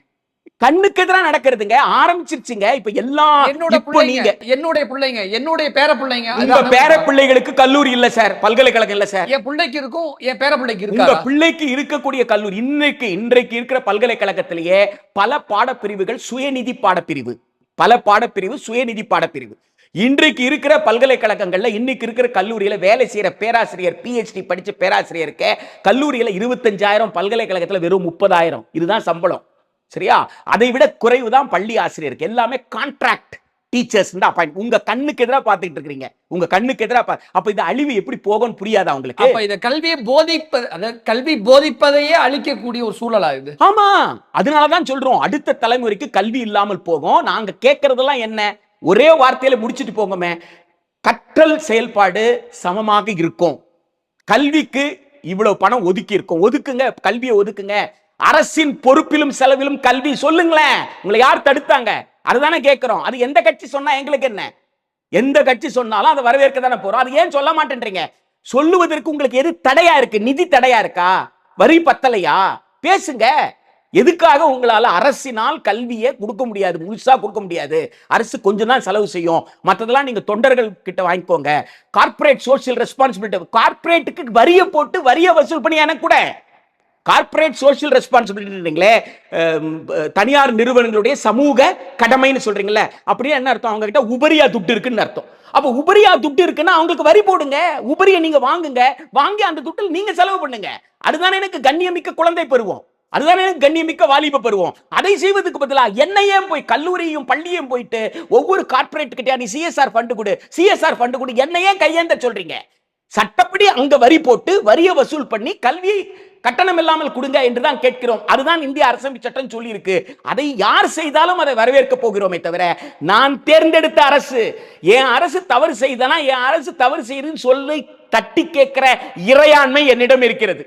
கண்ணுக்கு எதிராக நடக்கிறதுங்க, ஆரம்பிச்சிருச்சுங்க. இப்ப எல்லாம் என்னுடைய பிள்ளைங்க, என்னுடைய பேர பிள்ளைங்க, உங்க பேர பிள்ளைகளுக்கு கல்லூரி இல்ல சார், பல்கலைக்கழகம் இல்ல சார். என் பிள்ளைக்கு இருக்கும், என் பேர பிள்ளைக்கு இருக்கு. உங்க பிள்ளைக்கு இருக்கக்கூடிய கல்லூரி இன்றைக்கு இருக்கிற பல்கலைக்கழகத்திலேயே பல பாடப்பிரிவுகள் சுயநிதி பாடப்பிரிவு, சுயநிதி பாடப்பிரிவு. இன்றைக்கு இருக்கிற பல்கலைக்கழகங்கள்ல, இன்னைக்கு இருக்கிற கல்லூரியில வேலை செய்யற பேராசிரியர், PhD படிச்ச பேராசிரியருக்கு கல்லூரியில 25,000, பல்கலைக்கழகத்துல வெறும் 30,000. இதுதான் சம்பளம். சரியா? அதை விட குறைவுதான் பள்ளி ஆசிரியருக்கு. எல்லாமே கான்ட்ராக்ட் டீச்சர்ஸ் தான் அப்பாயிண்ட். உங்க கண்ணுக்கு எதிராக பார்த்துட்டு இருக்கீங்க, உங்க கண்ணுக்கு எதிராக. அப்ப இந்த அழிவு எப்படி போகும்னு புரியாதா உங்களுக்கு? அப்ப இந்த கல்வி போதிப்பதையே அழிக்கக்கூடிய ஒரு சூழலா இது. ஆமா, அதனாலதான் சொல்றோம் அடுத்த தலைமுறைக்கு கல்வி இல்லாமல் போகும். நாங்க கேட்கறதெல்லாம் என்ன? ஒரே வார்த்தையில முடிச்சிட்டு போங்கமே, கற்றல் செயல்பாடு சமமாக இருக்கும். கல்விக்கு இவ்வளவு பணம் ஒதுக்கி இருக்கும், ஒதுக்குங்க, கல்வியை ஒதுக்குங்க. அரசின் பொறுப்பிலும் செலவிலும் கல்வி சொல்லுங்களேன். உங்களை யார் தடுத்தாங்க? அதுதானே கேட்கிறோம். அது எந்த கட்சி சொன்னா எங்களுக்கு என்ன? எந்த கட்சி சொன்னாலும் அதை வரவேற்க தானே போறோம். அது ஏன் சொல்ல மாட்டேன்றீங்க? சொல்லுவதற்கு உங்களுக்கு எது தடையா இருக்கு? நிதி தடையா இருக்கா? வரி பத்தலையா? பேசுங்க. எதுக்காக உங்களால அரசினால் கல்வியை கொடுக்க முடியாது, முழுசா கொடுக்க முடியாது? அரசு கொஞ்சம் தான் செலவு செய்யும், மற்றதெல்லாம் நீங்க தொண்டர்கள் கிட்ட வாங்கிக்கோங்க. கார்ப்பரேட் சோசியல் ரெஸ்பான்சிபிலிட்டி, கார்ப்பரேட்டுக்கு வரியை போட்டு வரியை வசூல் பண்ணி எனக்கு கூட கார்ப்பரேட் சோசியல் ரெஸ்பான்சிபிலிட்டி, தனியார் நிறுவனங்களுடைய சமூக கடமைன்னு சொல்றீங்களே, அப்படியே என்ன அர்த்தம்? அவங்க கிட்ட உபரியா துட்டு இருக்குன்னு அர்த்தம். அப்ப உபரியா துட்டு இருக்குன்னா அவங்களுக்கு வரி போடுங்க, உபரியை நீங்க வாங்குங்க, வாங்கி அந்த துட்டில் நீங்க செலவு பண்ணுங்க. அதுதானே எனக்கு கண்ணியமிக்க குழந்தை பருவம், அதுதானே எனக்கு கண்ணியமிக்க வாலிப பருவம். அதை செய்வதற்கு பதிலா என்னையே போய் கல்லூரியும் பள்ளியும் போயிட்டு ஒவ்வொரு கார்ப்பரேட் கிட்டயா நீ சிஎஸ்ஆர் ஃபண்டு கொடு, என்னையே கையேந்த சொல்றீங்க? சட்டப்படி அங்க வரி போட்டு வரியை வசூல் பண்ணி கல்வியை கட்டணம் இல்லாமல் கொடுங்க என்றுதான் கேட்கிறோம். அதுதான் இந்திய அரசமைப்பு சட்டம் சொல்லி இருக்கு. அதை யார் செய்தாலும் அதை வரவேற்க போகிறோமே தவிர, நான் தேர்ந்தெடுத்த அரசு, என் அரசு தவறு செய்தனா என் அரசு தவறு செய்யுதுன்னு சொல்லி தட்டி கேட்கிற இறையாண்மை என்னிடம் இருக்கிறது.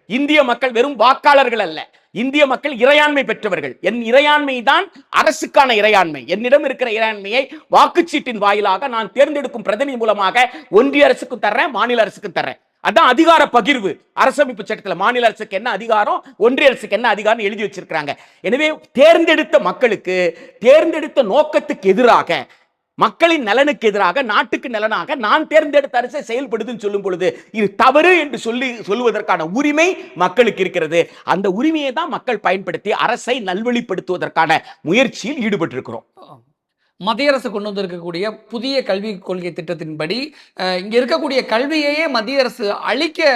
இந்திய மக்கள் வெறும் வாக்காளர்கள் அல்ல, இந்திய மக்கள் இறையாண்மை பெற்றவர்கள். என் இறையாண்மை தான் அரசுக்கான இறையாண்மை. என்னிடம் இருக்கிற இறையாண்மையை வாக்குச்சீட்டின் வாயிலாக நான் தேர்ந்தெடுக்கும் பிரதிநிதி மூலமாக ஒன்றிய அரசுக்கும் தர்றேன், மாநில அரசுக்கும் தர்றேன். அதான் அதிகார பகிர்வு. அரசமைப்பு சட்டத்தில் மாநில அரசுக்கு என்ன அதிகாரம், ஒன்றிய அரசுக்கு என்ன அதிகாரம் எழுதி வச்சிருக்காங்க. எனவே தேர்ந்தெடுத்த மக்களுக்கு, தேர்ந்தெடுத்த நோக்கத்துக்கு எதிராக, மக்களின் நலனுக்கு எதிராக, நாட்டுக்கு நலனாக நான் தேர்ந்தெடுத்த அரசை செயல்படுதுன்னு சொல்லும் பொழுது இது தவறு என்று சொல்லுவதற்கான உரிமை மக்களுக்கு இருக்கிறது. அந்த உரிமையை தான் மக்கள் பயன்படுத்தி அரசை நல்வழிப்படுத்துவதற்கான முயற்சியில் ஈடுபட்டிருக்கிறோம். மத்திய அரசு கொண்டு வந்திருக்கக்கூடிய புதிய கல்விக் கொள்கை திட்டத்தின்படி இங்க இருக்கக்கூடிய கல்வியையே மத்திய அரசு அழிக்க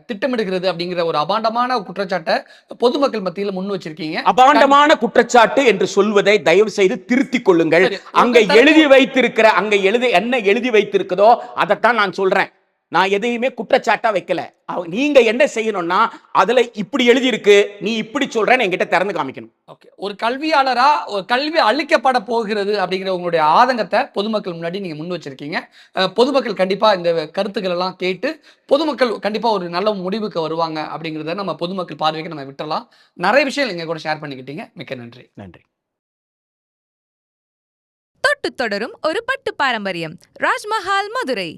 திட்டமிடுகிறது அப்படிங்கிற ஒரு அபாண்டமான குற்றச்சாட்டை பொதுமக்கள் மத்தியில் முன் வச்சிருக்கீங்க. அபாண்டமான குற்றச்சாட்டு என்று சொல்வதை தயவு செய்து திருத்திக் கொள்ளுங்கள். அங்க எழுதி வைத்திருக்கிற, என்ன எழுதி வைத்திருக்கிறதோ அதைத்தான் நான் சொல்றேன். நான் எதையுமே குற்றச்சாட்டா வைக்கல. நீங்க என்ன செய்யணும்னா, அதுல இப்படி எழுதி இருக்கு, நீ இப்படி சொல்றேன்னு என்கிட்ட திறந்து காமிக்கணும். ஓகே, ஒரு கல்வியாளரா ஒரு கல்வி அழிக்கப்பட போகிறது அப்படிங்கிற உங்களுடைய ஆதங்கத்தை பொதுமக்கள் முன்னாடி நீங்க முன் வச்சிருக்கீங்க. பொதுமக்கள் கண்டிப்பா இந்த கருத்துக்கள் எல்லாம் கேட்டு பொதுமக்கள் கண்டிப்பா ஒரு நல்ல முடிவுக்கு வருவாங்க அப்படிங்கிறத நம்ம பொதுமக்கள் பார்வைக்கு நம்ம விட்டுறலாம். நிறைய விஷயம் எங்க கூட ஷேர் பண்ணிக்கிட்டீங்க. மிக்க நன்றி. நன்றி. தொட்டு தொடரும் ஒரு பட்டு பாரம்பரியம். ராஜ்மஹால் மதுரை.